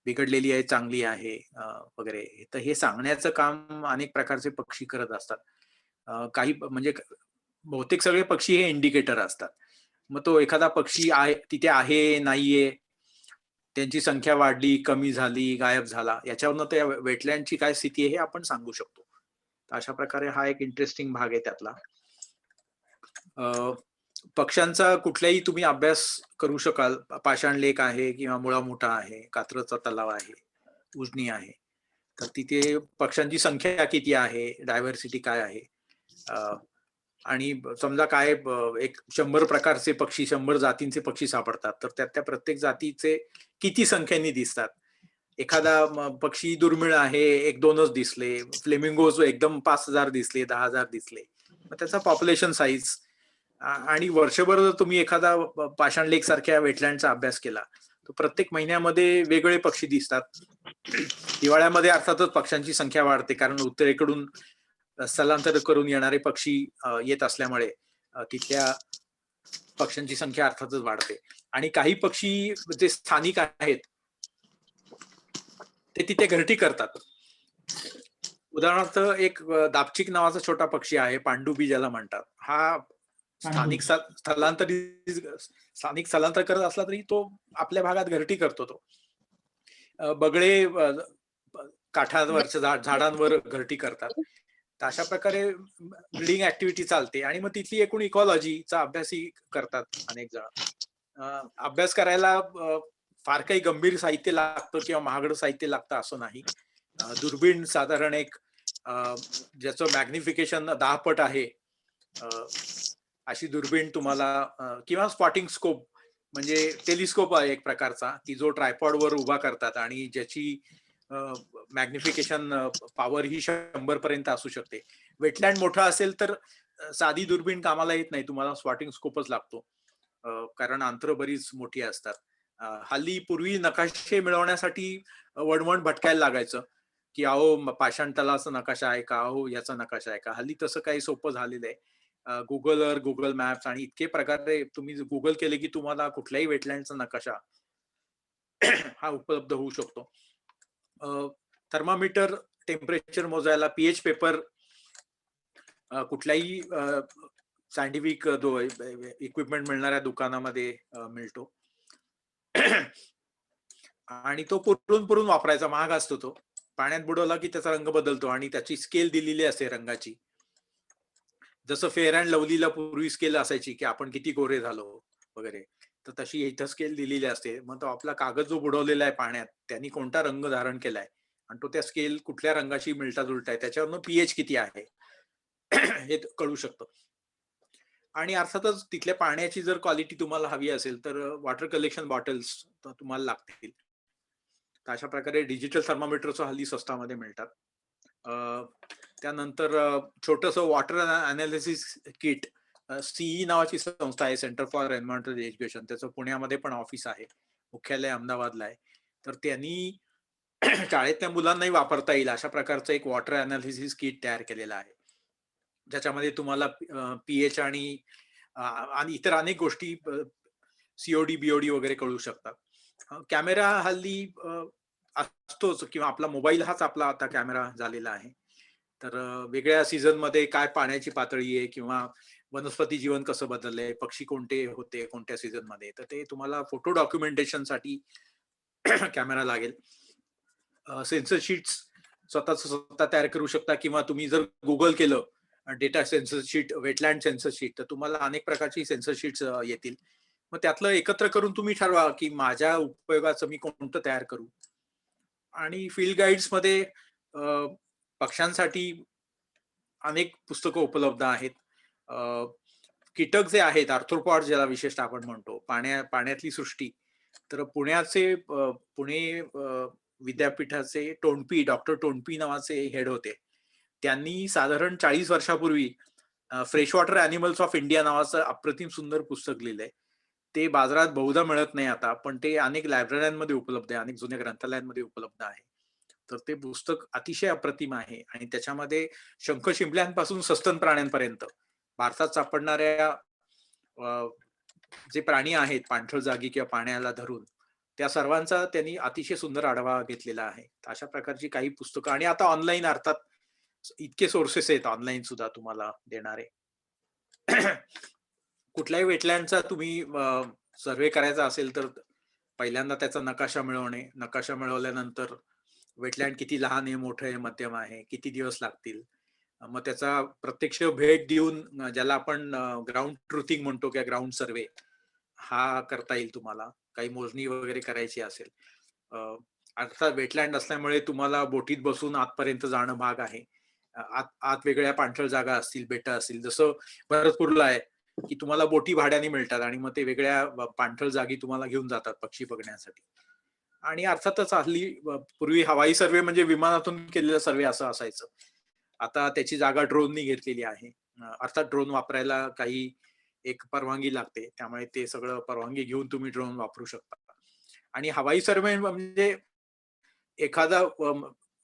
बिघडलेली आहे, चांगली आहे वगैरे, तर हे सांगण्याचं काम अनेक प्रकारचे पक्षी करत असतात. काही म्हणजे बहुतेक सगळे पक्षी हे इंडिकेटर असतात. मग तो एखादा पक्षी आहे तिथे आहे, नाहीये, त्यांची संख्या वाढली, कमी झाली, गायब झाला, याच्यावरनं त्या वेटलँडची काय स्थिती आहे हे आपण सांगू शकतो. तर अशा प्रकारे हा एक इंटरेस्टिंग भाग आहे त्यातला. पक्ष्यांचा कुठलाही तुम्ही अभ्यास करू शकाल. पाषाण लेक आहे किंवा मुळा मोठा आहे, कात्रजचा तलाव आहे, उजनी आहे. तर तिथे पक्ष्यांची संख्या किती आहे, डायव्हर्सिटी काय आहे, आणि समजा काय एक 100 प्रकारचे पक्षी, 100 जातींचे पक्षी सापडतात, तर त्या प्रत्येक जातीचे किती संख्येने दिसतात. एखादा पक्षी दुर्मिळ आहे, 1-2च दिसले, फ्लेमिंगोज एकदम 5,000 दिसले, 10,000 दिसले, मग त्याचा पॉप्युलेशन साईज. आणि वर्षभर जर तुम्ही एखादा पाषाण लेक सारख्या वेटलँडचा अभ्यास केला तर प्रत्येक महिन्यामध्ये वेगळे पक्षी दिसतात. हिवाळ्यामध्ये अर्थातच पक्ष्यांची संख्या वाढते कारण उत्तरेकडून स्थलांतर करून येणारे पक्षी येत असल्यामुळे तिथल्या पक्ष्यांची संख्या अर्थातच वाढते. आणि काही पक्षी जे स्थानिक आहेत ते तिथे घरटी करतात. उदाहरणार्थ एक दापचिक नावाचा छोटा पक्षी आहे, पांडुबी ज्याला म्हणतात. हा स्थानिक स्थलांतर करत असला तरी तो आपल्या भागात घरटी करतो. तो बगळे काठावरच्या झाडांवर घरटी करतात. तर अशा प्रकारे ब्रीडिंग ऍक्टिव्हिटी चालते आणि मग तिथली एकूण इकॉलॉजीचा अभ्यासही करतात अनेक जण. अभ्यास करायला फार काही गंभीर साहित्य लागतं किंवा महागडं साहित्य लागतं असं नाही. दुर्बीण साधारण एक ज्याचं मॅग्निफिकेशन 10 पट आहे अशी दुर्बीण तुम्हाला, किंवा स्पॉटिंग स्कोप म्हणजे टेलिस्कोप आहे एक प्रकारचा की जो ट्रायपॉड वर उभा करतात आणि ज्याची मॅग्निफिकेशन पॉवर ही 100 पर्यंत असू शकते. वेटलँड मोठा असेल तर साधी दुर्बीण कामाला येत नाही, तुम्हाला स्पॉटिंग स्कोपच लागतो कारण अंतरं बरीच मोठी असतात. हल्ली पूर्वी नकाशे मिळवण्यासाठी वणवण भटकायला लागायचं की अहो पाषाण तलावाचा नकाशा आहे का, अहो याचा नकाशा आहे का. हल्ली तसं काही सोपं झालेलं आहे. गुगल अर्थ, गुगल मॅप्स आणि इतके प्रकारे तुम्ही गुगल केले की तुम्हाला कुठल्याही वेटलँडचा नकाशा हा उपलब्ध होऊ शकतो. थर्मामीटर टेम्परेचर मोजायला, पीएच पेपर कुठल्याही सायंटिफिक इक्विपमेंट मिळणाऱ्या दुकानामध्ये मिळतो. आणि तो पुरून पुरून वापरायचा, महाग असतो तो. पाण्यात बुडवला की त्याचा रंग बदलतो आणि त्याची स्केल दिलेली असते रंगाची. जसं फेअर अँड लवलीला पूर्वी स्केल असायची की आपण किती गोरे झालो वगैरे, तर तशी इथं स्केल दिलेली असते. मग तो आपला कागद जो बुडवलेला आहे पाण्यात, त्यांनी कोणता रंग धारण केलाय आणि तो त्या स्केल कुठल्या रंगाशी मिळता जुळता आहे त्याच्यावरनं पीएच किती आहे हे कळू शकतं. आणि अर्थातच तिथल्या पाण्याची जर क्वालिटी तुम्हाला हवी असेल तर वॉटर कलेक्शन बॉटल्स तुम्हाला लागतील. तर अशा प्रकारे डिजिटल थर्मामीटर्स हल्ली स्वस्तामध्ये मिळतात. त्यानंतर छोटंसं वॉटर अनालिसिस किट, सीई नावाची संस्था आहे, सेंटर फॉर एन्व्हायरमेंटल एज्युकेशन, त्याचं पुण्यामध्ये पण ऑफिस आहे, मुख्यालय अहमदाबादला आहे. तर त्यांनी शाळेतल्या मुलांनाही वापरता येईल अशा प्रकारचं एक वॉटर अनालिसिस किट तयार केलेलं आहे, ज्याच्यामध्ये तुम्हाला पीएच आणि इतर अनेक गोष्टी सीओडी बीओडी वगैरे कळू शकतात. कॅमेरा हल्ली असतोच किंवा आपला मोबाईल हाच आपला आता कॅमेरा झालेला आहे. तर वेगळ्या सीझन मध्ये काय पाण्याची पातळी आहे किंवा वनस्पती जीवन कसं बदललंय, पक्षी कोणते होते कोणत्या सीझन मध्ये, तर ते तुम्हाला फोटो डॉक्युमेंटेशन साठी कॅमेरा लागेल. सेन्सर शीट्स स्वतः तयार करू शकता किंवा तुम्ही जर गुगल केलं data sensor sheet, wetland sensor sheet, तर तुम्हाला अनेक प्रकारची सेन्सर शीट्स येतील. मग त्यातलं एकत्र करून तुम्ही ठरवा की माझ्या उपयोगाचं मी कोणतं तयार करू. आणि फील्ड गाईड्स मध्ये पक्ष्यांसाठी अनेक पुस्तकं उपलब्ध आहेत. कीटक जे आहेत, आर्थ्रोपॉड ज्याला विशेषतः आपण म्हणतो, पाण्यातली सृष्टी, तर पुणे विद्यापीठाचे डॉक्टर टोणपी नावाचे हेड होते. त्यांनी साधारण 40 वर्षापूर्वी fresh water animals of India नावाचं अप्रतिम सुंदर पुस्तक लिहिलंय. ते बाजारात बहुधा मिळत नाही आता, पण ते अनेक लायब्रऱ्यांमध्ये उपलब्ध आहे, अनेक जुन्या ग्रंथालयांमध्ये उपलब्ध आहे. तर ते पुस्तक अतिशय अप्रतिम आहे आणि त्याच्यामध्ये शंख शिंपल्यांपासून सस्तन प्राण्यांपर्यंत भारतात सापडणाऱ्या जे प्राणी आहेत पाणथळ जागी किंवा पाण्याला धरून, त्या सर्वांचा त्यांनी अतिशय सुंदर आढावा घेतलेला आहे. अशा प्रकारची काही पुस्तकं, आणि आता ऑनलाईन अर्थात इतके सोर्सेस आहेत ऑनलाईन सुद्धा तुम्हाला देणारे. कुठल्याही वेटलँडचा तुम्ही सर्वे करायचा असेल तर पहिल्यांदा त्याचा नकाशा मिळवणे, नकाशा मिळवल्यानंतर वेटलँड किती लहान आहे, मोठं आहे, मध्यम आहे, किती दिवस लागतील, मग त्याचा प्रत्यक्ष भेट देऊन ज्याला आपण ग्राउंड ट्रुथिंग म्हणतो किंवा ग्राउंड सर्वे, हा करता येईल तुम्हाला. काही मोजणी वगैरे करायची असेल. अर्थात वेटलँड असल्यामुळे तुम्हाला बोटीत बसून आतपर्यंत जाणं भाग आहे. आत वेगळ्या पाणथळ जागा असतील, बेट असतील, जसं भरतपूरला आहे की तुम्हाला बोटी भाड्याने मिळतात आणि मग ते वेगळ्या पाणथळ जागी तुम्हाला घेऊन जातात पक्षी बघण्यासाठी. आणि अर्थातच हल्ली पूर्वी हवाई सर्वे म्हणजे विमानातून केलेला सर्वे असं असायचं. आता त्याची जागा ड्रोननी घेतलेली आहे. अर्थात ड्रोन वापरायला काही एक परवानगी लागते, त्यामुळे ते सगळं परवानगी घेऊन तुम्ही ड्रोन वापरू शकता. आणि हवाई सर्वे म्हणजे एखादा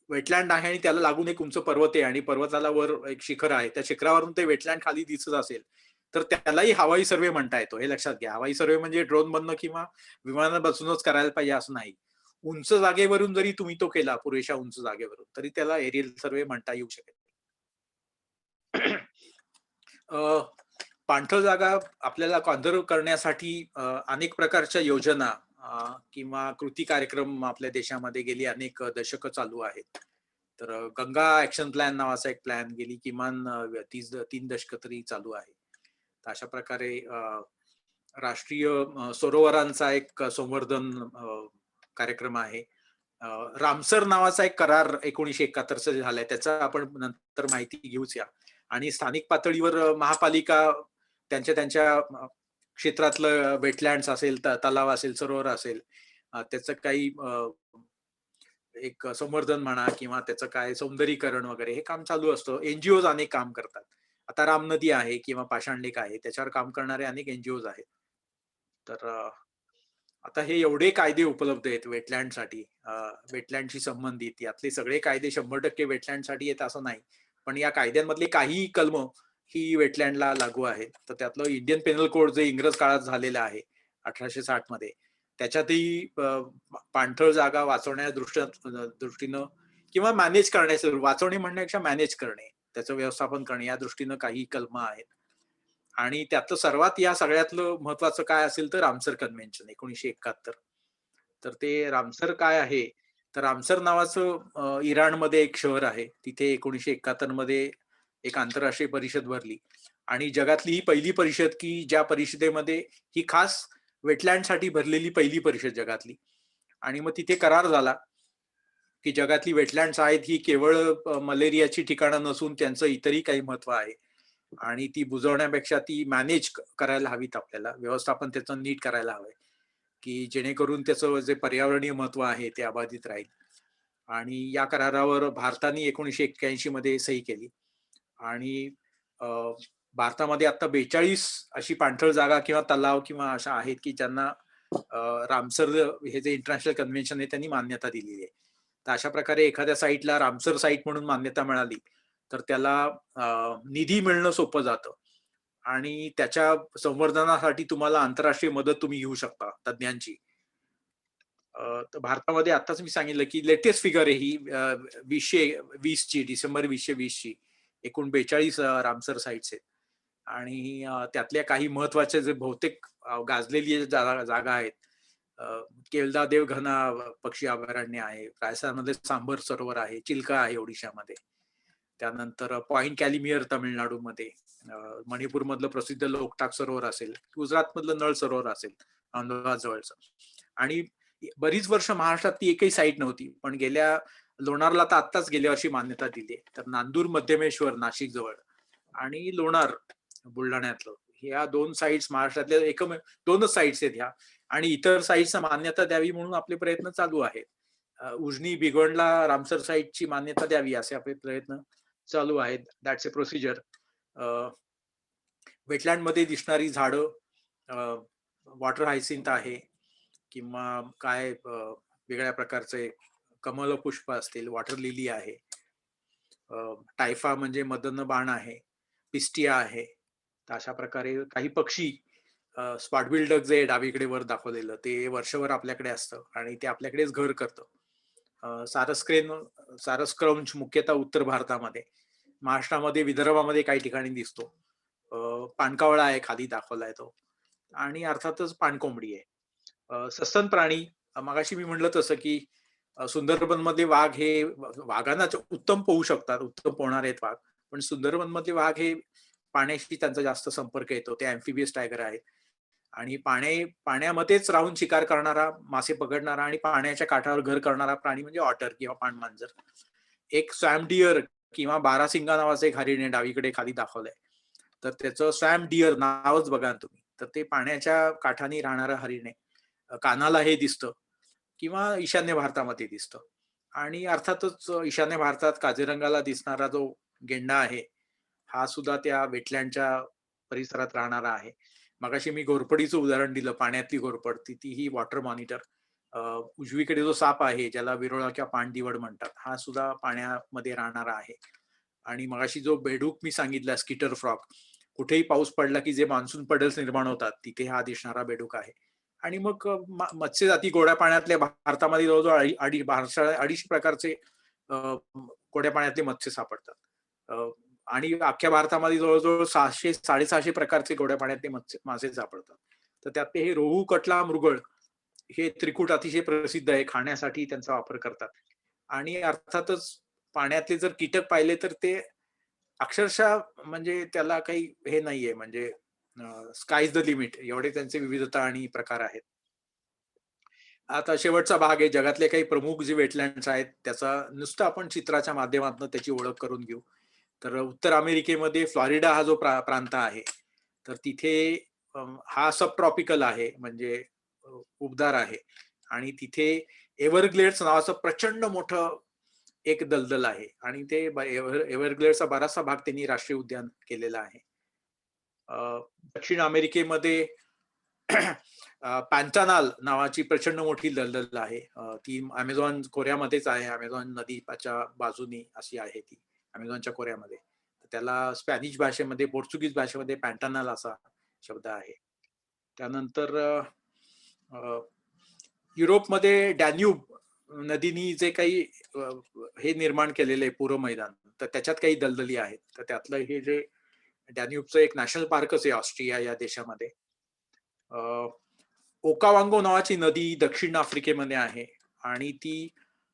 वेटलँड आहे आणि त्याला लागून एक उंच पर्वत आहे आणि पर्वताला वर एक शिखर आहे, त्या शिखरावरून ते वेटलँड खाली दिसत असेल तर त्यालाही हवाई सर्वे म्हणता येतो, हे लक्षात घ्या. हवाई सर्वे म्हणजे ड्रोन मधनं किंवा विमानात बसूनच करायला पाहिजे असं नाही. उंच जागेवरून जरी तुम्ही तो केला, पुरेशा उंच जागेवरून, तरी त्याला एरियल सर्वे म्हणता येऊ शकेल. पाणथळ जागा आपल्याला कॉन्झर्व्ह करण्यासाठी अनेक प्रकारच्या योजना किंवा कृती कार्यक्रम आपल्या देशामध्ये गेली अनेक दशकं चालू आहेत. तर गंगा ऍक्शन प्लॅन नावाचा एक प्लॅन गेली किमान 3 दशकं तरी चालू आहे. तर अशा प्रकारे राष्ट्रीय सरोवरांचा एक संवर्धन कार्यक्रम आहे. रामसर नावाचा एक करार 1971 झालाय, त्याचा आपण नंतर माहिती घेऊच या. आणि स्थानिक पातळीवर महापालिका त्यांच्या क्षेत्रातलं वेटलँड्स असेल, तलाव असेल, सरोवर असेल, त्याचं काही एक संवर्धन म्हणा किंवा त्याचं काय सौंदर्यीकरण वगैरे हे काम चालू असतं. एनजीओज अनेक काम करतात. आता राम नदी आहे किंवा पाषाण लेक आहे, त्याच्यावर काम करणारे अनेक एनजीओज आहेत. तर आता हे एवढे कायदे उपलब्ध आहेत वेटलँडसाठी, वेटलँडशी संबंधित. यातले सगळे कायदे 100% वेटलँडसाठी आहेत असं नाही, पण या कायद्यांमधले काही कलम ही वेटलँडला लागू आहेत. तर त्यातलं इंडियन पेनल कोड जे इंग्रज काळात झालेलं आहे 1860 मध्ये, त्याच्यातही पाणथळ जागा वाचवण्याच्या दृष्टीनं किंवा मॅनेज करण्याचं, वाचवणे म्हणण्यापेक्षा मॅनेज करणे, त्याचं व्यवस्थापन करणे या दृष्टीनं काही कलम आहेत. आणि त्यातलं सर्वात या सगळ्यातलं महत्वाचं काय असेल तर रामसर कन्व्हेन्शन 1971. तर ते रामसर काय आहे, तर रामसर नावाचं इराणमध्ये एक शहर आहे. तिथे 1971 मध्ये एक आंतरराष्ट्रीय परिषद भरली आणि जगातली ही पहिली परिषद की ज्या परिषदेमध्ये ही खास वेटलँडसाठी भरलेली पहिली परिषद जगातली. आणि मग तिथे करार झाला की जगातली वेटलँड्स आहेत ही केवळ मलेरियाची ठिकाणं नसून त्यांचं इतरही काही महत्व आहे आणि ती बुजवण्यापेक्षा ती मॅनेज करायला हवीत, आपल्याला व्यवस्थापन त्याचं नीट करायला हवंय की जेणेकरून त्याचं जे पर्यावरणीय महत्व आहे ते अबाधित राहील. आणि या करारावर भारताने 1981 मध्ये सही केली आणि भारतामध्ये आता 42 अशी पाणथळ जागा किंवा तलाव किंवा अशा आहेत की ज्यांना रामसर हे जे इंटरनॅशनल कन्व्हेन्शन आहे त्यांनी मान्यता दिलेली आहे. तर अशा प्रकारे एखाद्या साईटला रामसर साईट म्हणून मान्यता मिळाली तर त्याला निधी मिळणं सोपं जातं आणि त्याच्या संवर्धनासाठी तुम्हाला आंतरराष्ट्रीय मदत तुम्ही घेऊ शकता तज्ज्ञांची. तर भारतामध्ये आताच मी सांगितलं की लेटेस्ट फिगर आहे ही 2020 ची, डिसेंबर 2020 ची. एकूण 42 रामसर साईट्स आहेत आणि त्यातल्या काही महत्वाच्या जे बहुतेक गाजलेली जागा आहेत. केवलदा देवघना पक्षी अभयारण्य आहे, राजस्थानमध्ये सांबर सरोवर आहे, चिल्का आहे ओडिशामध्ये, त्यानंतर पॉइंट कॅलिमियर तामिळनाडूमध्ये, मणिपूर मधलं प्रसिद्ध लोकटाक सरोवर असेल, गुजरात मधलं नळ सरोवर असेल अहमदाबाद जवळचं. आणि बरीच वर्ष महाराष्ट्रात ती एकही साईट नव्हती, पण गेल्या लोणारला तर आत्ताच गेल्या वर्षी मान्यता दिली. तर नांदूर मध्यमेश्वर नाशिक जवळ आणि लोणार बुलढाण्यातलं, ह्या 2 साईट्स महाराष्ट्रातल्या एकमेव 2च साईट्स आहेत ह्या. आणि इतर साईट्सना मान्यता द्यावी म्हणून आपले प्रयत्न चालू आहेत. उजनी भिगवणला रामसर साईटची मान्यता द्यावी असे आपले प्रयत्न चालू आहेत. That's a procedure. वेटलँड मध्ये दिसणारी झाडं, वॉटर हायसिंथ आहे किंवा काय वेगळ्या प्रकारचे कमल पुष्प असतील, वॉटर लिली आहे, टायफा म्हणजे मदन बाण आहे, पिस्टिया आहे. तर अशा प्रकारे काही पक्षी, स्पॉटबिल डक जे डावीकडे वर दाखवलेलं ते वर्षभर आपल्याकडे असतं आणि ते आपल्याकडेच घर करतं. सारस्क्रौंच मुख्यतः उत्तर भारतामध्ये, महाराष्ट्रामध्ये विदर्भामध्ये काही ठिकाणी दिसतो. पाणकावळा आहे खाली दाखवलाय तो, आणि अर्थातच पाणकोंबडी आहे. सस्तन प्राणी, मगाशी मी म्हणलं तसं की सुंदरबन मध्ये वाघ हे वाघांना उत्तम पोहू शकतात, उत्तम पोहणार आहेत वाघ, पण सुंदरबन मध्ये वाघ हे पाण्याशी त्यांचा जास्त संपर्क येतो. ते अँफिबियस टायगर आहेत आणि पाण्यामध्येच राहून शिकार करणारा, मासे पकडणारा आणि पाण्याच्या काठावर घर करणारा प्राणी म्हणजे ऑटर किंवा पाणमांजर. एक स्वॅम डिअर किंवा बारासिंगा नावाचं एक हरिण आहे डावीकडे खाली दाखवलंय. तर त्याचं स्वॅम डिअर नावच बघा तुम्ही, तर ते पाण्याच्या काठाने राहणारं हरिण आहे. कानाला हे दिसतं किंवा ईशान्य भारतामध्ये दिसतं. आणि अर्थातच ईशान्य भारतात काझीरंगाला दिसणारा जो गेंडा आहे हा सुद्धा त्या वेटलँडच्या परिसरात राहणारा आहे. मगाशी मी घोरपडीचं उदाहरण दिलं, पाण्यातली घोरपड, तीही वॉटर मॉनिटर. उजवीकडे जो साप आहे ज्याला विरोळा किंवा पाणदिवड म्हणतात, हा सुद्धा पाण्यामध्ये राहणारा आहे. आणि मगाशी जो बेडूक मी सांगितला, स्किटर फ्रॉग, कुठेही पाऊस पडला की जे मान्सून पडल्स निर्माण होतात तिथे हा दिसणारा बेडूक आहे. आणि मग मत्स्यजाती गोड्या पाण्यातल्या भारतामध्ये जवळजवळ 250 प्रकारचे गोड्या पाण्यातले मत्स्य सापडतात. आणि अख्ख्या भारतामध्ये जवळजवळ 600-650 प्रकारचे गोड्या पाण्यातले मासे सापडतात. तर त्यात हे रोहू, कटला, मृगळ हे त्रिकूट अतिशय प्रसिद्ध आहे, खाण्यासाठी त्यांचा वापर करतात. आणि अर्थातच पाण्यातले जर कीटक पाहिले तर ते अक्षरशः म्हणजे त्याला काही हे नाहीये, म्हणजे स्काय इज द लिमिट, एवढे त्यांचे विविधता आणि प्रकार आहेत. आता शेवटचा भाग आहे, जगातले काही प्रमुख जे वेटलँड्स आहेत त्याचा नुसतं आपण चित्राच्या माध्यमातून त्याची ओळख करून घेऊ. तर उत्तर अमेरिकेमध्ये फ्लॉरिडा हा जो प्रांत आहे, तर तिथे हा सब ट्रॉपिकल आहे, म्हणजे उबदार आहे. आणि तिथे एव्हरग्लेड्स नावाचं प्रचंड मोठं एक दलदल आहे आणि ते एव्हरग्लेड्सचा बराचसा भाग त्यांनी राष्ट्रीय उद्यान केलेला आहे. दक्षिण अमेरिकेमध्ये पॅन्टानाल नावाची प्रचंड मोठी दलदल आहे. ती अमेझॉन खोऱ्यामध्येच आहे, अमेझॉन नदीच्या बाजूनी अशी आहे ती, अमेझॉनच्या खोऱ्यामध्ये. त्याला स्पॅनिश भाषेमध्ये, पोर्तुगीज भाषेमध्ये पॅन्टानाल असा शब्द आहे. त्यानंतर युरोपमध्ये डॅन्यूब नदीनी जे काही हे निर्माण केलेले पूर्व मैदान, तर त्याच्यात काही दलदली आहेत. तर त्यातलं हे जे डॅन्यूबचं एक नॅशनल पार्कच आहे ऑस्ट्रिया या देशामध्ये. ओकावांगो नावाची नदी दक्षिण आफ्रिकेमध्ये आहे आणि ती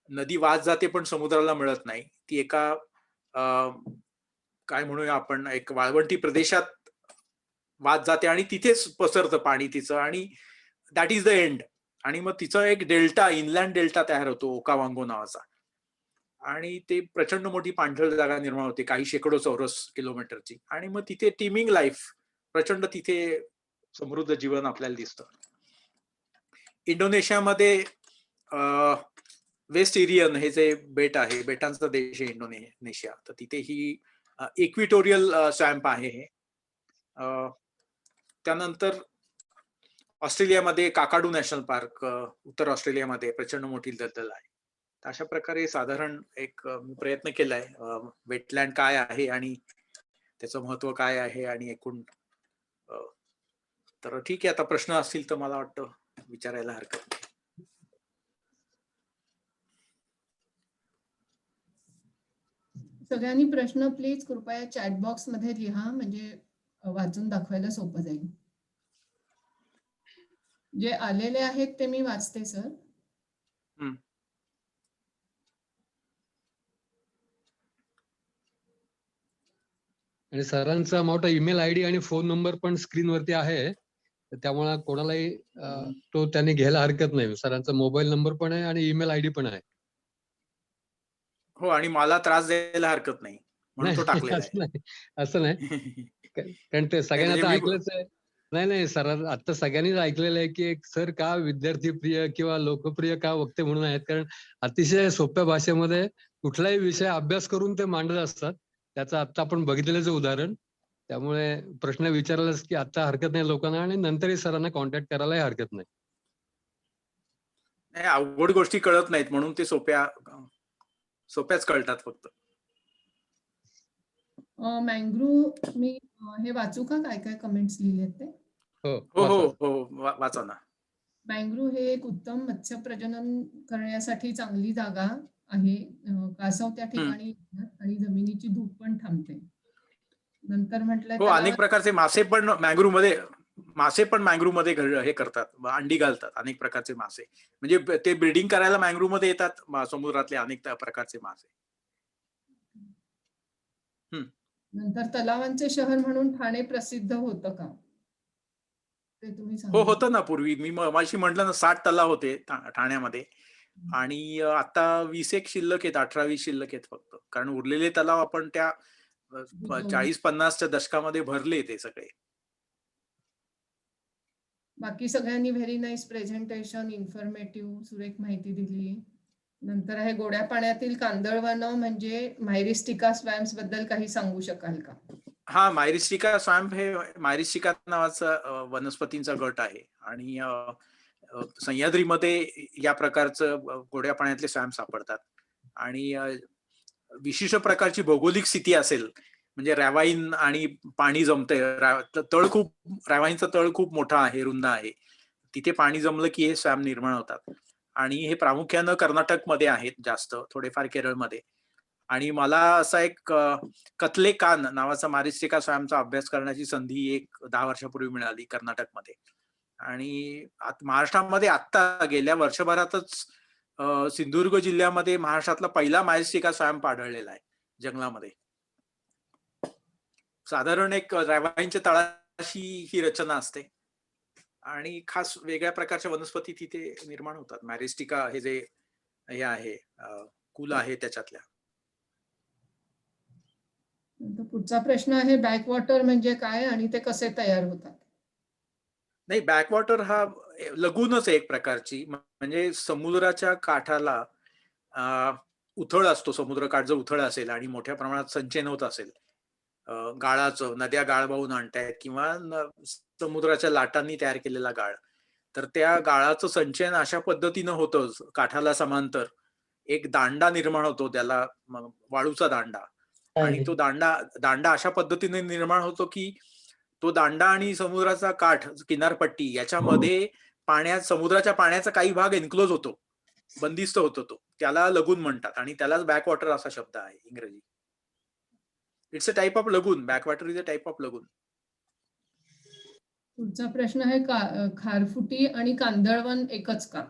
नदी वाहत जाते पण समुद्राला मिळत नाही. ती एका काय म्हणूया आपण एक वाळवंटी प्रदेशात वाहत जाते आणि तिथेच पसरतं पाणी तिचं आणि दॅट इज द एंड. आणि मग तिचं एक डेल्टा, इनलँड डेल्टा तयार होतो ओकावांगो नावाचा आणि ते प्रचंड मोठी पाणथळ जागा निर्माण होते काही शेकडो चौरस किलोमीटरची आणि मग तिथे टीमिंग लाईफ, प्रचंड तिथे समृद्ध जीवन आपल्याला दिसतं. इंडोनेशियामध्ये वेस्ट इरियन हे जे बेट आहे, बेटांचा देश आहे इंडोनेशिया, तर तिथे ही इक्विटोरियल स्वॅम्प आहे हे. त्यानंतर ऑस्ट्रेलियामध्ये काकाडू नॅशनल पार्क, उत्तर ऑस्ट्रेलियामध्ये प्रचंड मोठी दलदल आहे. अशा प्रकारे साधारण एक प्रयत्न केलाय वेटलँड काय आहे आणि त्याचं महत्व काय आहे आणि एकूण. तर ठीक आहे, आता प्रश्न असतील तर मला वाटतं विचारायला हरकत नाही. सगळ्यांनी प्रश्न प्लीज कृपया चॅट बॉक्स मध्ये लिहा, म्हणजे वाचून दाखवायला सोपं जाईल. जे आलेले आहेत ते मी वाचते सर. आणि सरांचा मोठा ईमेल आयडी आणि फोन नंबर पण स्क्रीनवरती आहे, त्यामुळे कोणालाही तो त्यांनी घ्यायला हरकत नाही. सरांचा मोबाईल नंबर पण आहे आणि ईमेल आयडी पण आहे. हो, आणि मला त्रास द्यायला हरकत नाही म्हणून तो टाकलेला आहे. असं नाही कारण ते सगळ्यांनी आता ऐकलंच आहे. नाही सर, आता सगळ्यांनीच ऐकलेलं आहे की एक सर का विद्यार्थी प्रिय किंवा लोकप्रिय का वक्ते म्हणून आहेत, कारण अतिशय सोप्या भाषेमध्ये कुठलाही विषय अभ्यास करून ते मांडत असतात. त्याचं आता आपण बघितलेलं उदाहरण. त्यामुळे प्रश्न विचारायलाच की आता हरकत नाही लोकांना, आणि नंतरही सरांना कॉन्टॅक्ट करायलाही हरकत नाही. अवघड गोष्टी कळत नाहीत म्हणून ते सोप्याच कळतात फक्त. मँग्रू, मी हे वाचू का काय काय कमेंट्स लिहिलेत ते? हो, वाचा ना. मँग्रू हे एक उत्तम मत्स्य प्रजनन करण्यासाठी चांगली जागा आहे. कासव त्या ठिकाणी आणि जमिनीची धूप पण थांबते. नंतर म्हटलं हो, अनेक प्रकारचे मासे पण मँग्रू मध्ये हे करतात, अंडी घालतात. अनेक प्रकारचे मासे म्हणजे ते ब्रीडिंग करायला मँग्रू मध्ये येतात, समुद्रातले अनेक प्रकारचे मासे. नंतर तलावांचे शहर म्हणून ठाणे प्रसिद्ध होतं का, ते तुम्ही हो, होतं ना. पूर्वी मी मगाशी म्हटलं ना 60 तलाव होते ठाण्यामध्ये आणि आता 20 शिल्लक आहेत, 18-20 शिल्लक आहेत फक्त, कारण उरलेले तलाव आपण त्या 40-50च्या दशकामध्ये भरले ते सगळे. बाकी सगळ्यांनी व्हेरी नाईस प्रेझेंटेशन, इन्फॉर्मेटिव्ह, सुरेख माहिती दिली. नंतर आहे गोड्या पाण्यातील कांदळवनं म्हणजे मायरिस्टिका स्वॅम्प्स बद्दल काही सांगू शकाल का? हा, मायरिस्टिका स्वॅम्प हे मायरिस्टिका नावाचा वनस्पतींचा गट आहे आणि सह्याद्रीमध्ये या प्रकारचं गोड्या पाण्यातले स्वॅम्प सापडतात. आणि विशिष्ट प्रकारची भौगोलिक स्थिती असेल, म्हणजे रॅवाईन आणि पाणी जमतंय, रॅवाईनचा तळ खूप मोठा आहे, रुंद आहे, तिथे पाणी जमलं की हे स्वॅम्प निर्माण होतात. आणि हे प्रामुख्यानं कर्नाटकमध्ये आहेत जास्त, थोडेफार केरळमध्ये. आणि मला असा एक कतले कान नावाचा मारिस्टिका स्वॅम्पचा अभ्यास करण्याची संधी एक 10 वर्षापूर्वी मिळाली कर्नाटकमध्ये. आणि महाराष्ट्रामध्ये आता गेल्या वर्षभरातच सिंधुदुर्ग जिल्ह्यामध्ये महाराष्ट्रातला पहिला मारिस्टिका स्वॅम्प आढळलेला आहे जंगलामध्ये. साधारण एक रॅवाईनच्या तळाशी ही रचना असते आणि खास वेगळ्या प्रकारच्या वनस्पती तिथे निर्माण होतात. मॅरिस्टिका हे जे हे आहे कुल आहे त्याच्यातल्या. पुढचा प्रश्न आहे बॅकवॉटर म्हणजे काय आणि ते कसे तयार होतात? नाही, बॅकवॉटर हा लगूनच एक प्रकारची, म्हणजे समुद्राच्या काठाला उथळ असतो. समुद्रकाठ जर उथळ असेल आणि मोठ्या प्रमाणात संचयन होत असेल गाळाचं, नद्या गाळ वाहून आणतायत किंवा समुद्राच्या लाटांनी तयार केलेला गाळ, तर त्या गाळाचं संचयन अशा पद्धतीनं होतं, काठाला समांतर एक दांडा निर्माण होतो, त्याला वाळूचा दांडा. आणि तो दांडा अशा पद्धतीने निर्माण होतो की तो दांडा आणि समुद्राचा काठ, किनारपट्टी याच्यामध्ये समुद्राच्या पाण्याचा काही भाग एन्क्लोज होतो, बंदिस्त होतो, तो त्याला लगून म्हणतात आणि त्यालाच बॅकवॉटर असा शब्द आहे इंग्रजी. It's a type of lagoon. Backwater is a type of lagoon. पुढचा प्रश्न आहे खारफुटी आणि कांदळवन एकच का?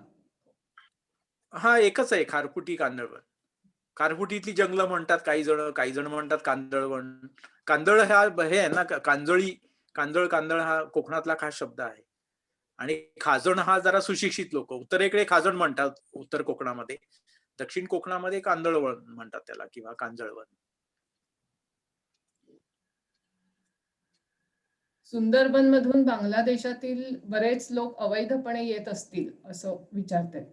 हा एकच आहे, खारफुटी कांदळवन. खारफुटीतली जंगलं म्हणतात काही जण म्हणतात कांदळवन. कांदळ हा हे आहे ना, कांदळ कांदळ हा कोकणातला खास शब्द आहे. आणि खाजण हा जरा सुशिक्षित लोक, उत्तरेकडे खाजण म्हणतात उत्तर कोकणामध्ये, दक्षिण कोकणामध्ये कांदळवन म्हणतात त्याला किंवा कांजळवन. सुंदरबन मधून बांगलादेशातील बरेच लोक अवैधपणे येत असतील असं विचारतायत.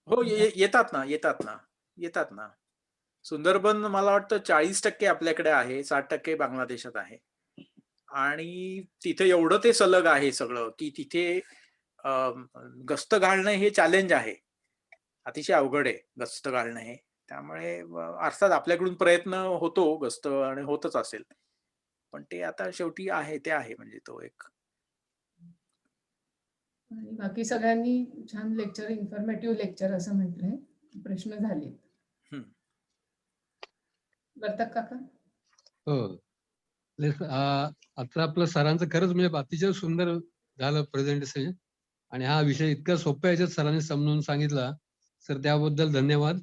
हो, येतात ना. सुंदरबन मला वाटतं 40% आपल्याकडे आहे, 60% बांगलादेशात आहे. आणि तिथे एवढं ते सलग आहे सगळं, की तिथे गस्त घालणं हे चॅलेंज आहे. अतिशय अवघड आहे गस्त घालणं हे. त्यामुळे अर्थात आपल्याकडून प्रयत्न होतो गस्त आणि होतच असेल. पण ते आता शेवटी आहे ते आहे, म्हणजे तो एक. आणि बाकी सगळ्यांनी छान लेक्चर, इन्फॉर्मेटिव्ह लेक्चर असं म्हटलंय. प्रश्न झाले. हम्म. वर्तक काका? हो. आता आपलं सरांचं खरंच म्हणजे अतिशय सुंदर झालं प्रेझेंटेशन. आणि हा विषय इतका सोप्या ह्याच्यात सरांनी समजून सांगितला, सर त्याबद्दल धन्यवाद.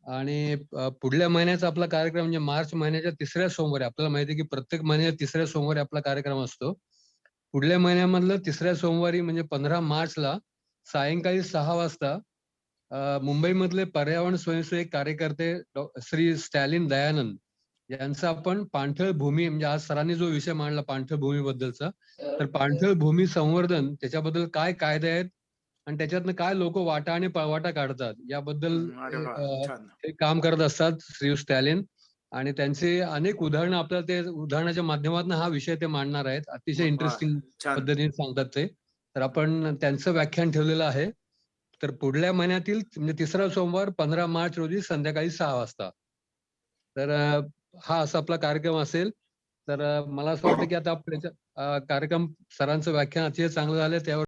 आणि पुढल्या महिन्याचा आपला कार्यक्रम म्हणजे मार्च महिन्याच्या 3ऱ्या सोमवारी, आपल्याला माहिती आहे की प्रत्येक महिन्याच्या 3ऱ्या सोमवारी आपला कार्यक्रम असतो. पुढल्या महिन्यामधलं 3ऱ्या सोमवारी म्हणजे 15 मार्चला सायंकाळी 6 वाजता मुंबईमधले पर्यावरण स्वयंसेवक कार्यकर्ते श्री स्टॅलिन दयानंद यांचा आपण पाणथळ भूमी, म्हणजे आज सरांनी जो विषय मांडला पाणथळ भूमीबद्दलचा, तर पाणथळ भूमी संवर्धन त्याच्याबद्दल काय कायदे आहेत आणि त्याच्यातनं काय लोक वाटा आणि पळवाटा काढतात याबद्दल अरे वा, छान. ते काम करत असतात श्री स्टॅलिन. आणि त्यांचे अनेक उदाहरणं आपल्याला ते उदाहरणाच्या माध्यमातून हा विषय ते मांडणार आहेत. अतिशय वा, इंटरेस्टिंग छान. पद्धतीने सांगतात ते. तर आपण त्यांचं व्याख्यान ठेवलेलं आहे. तर पुढल्या महिन्यातील म्हणजे 3रा सोमवार 15 मार्च रोजी संध्याकाळी 6 वाजता. तर हा असा आपला कार्यक्रम असेल. तर मला असं वाटतं की आता आपल्या कार्यक्रम सरांचं व्याख्यान अतिशय चांगलं झालं, त्यावर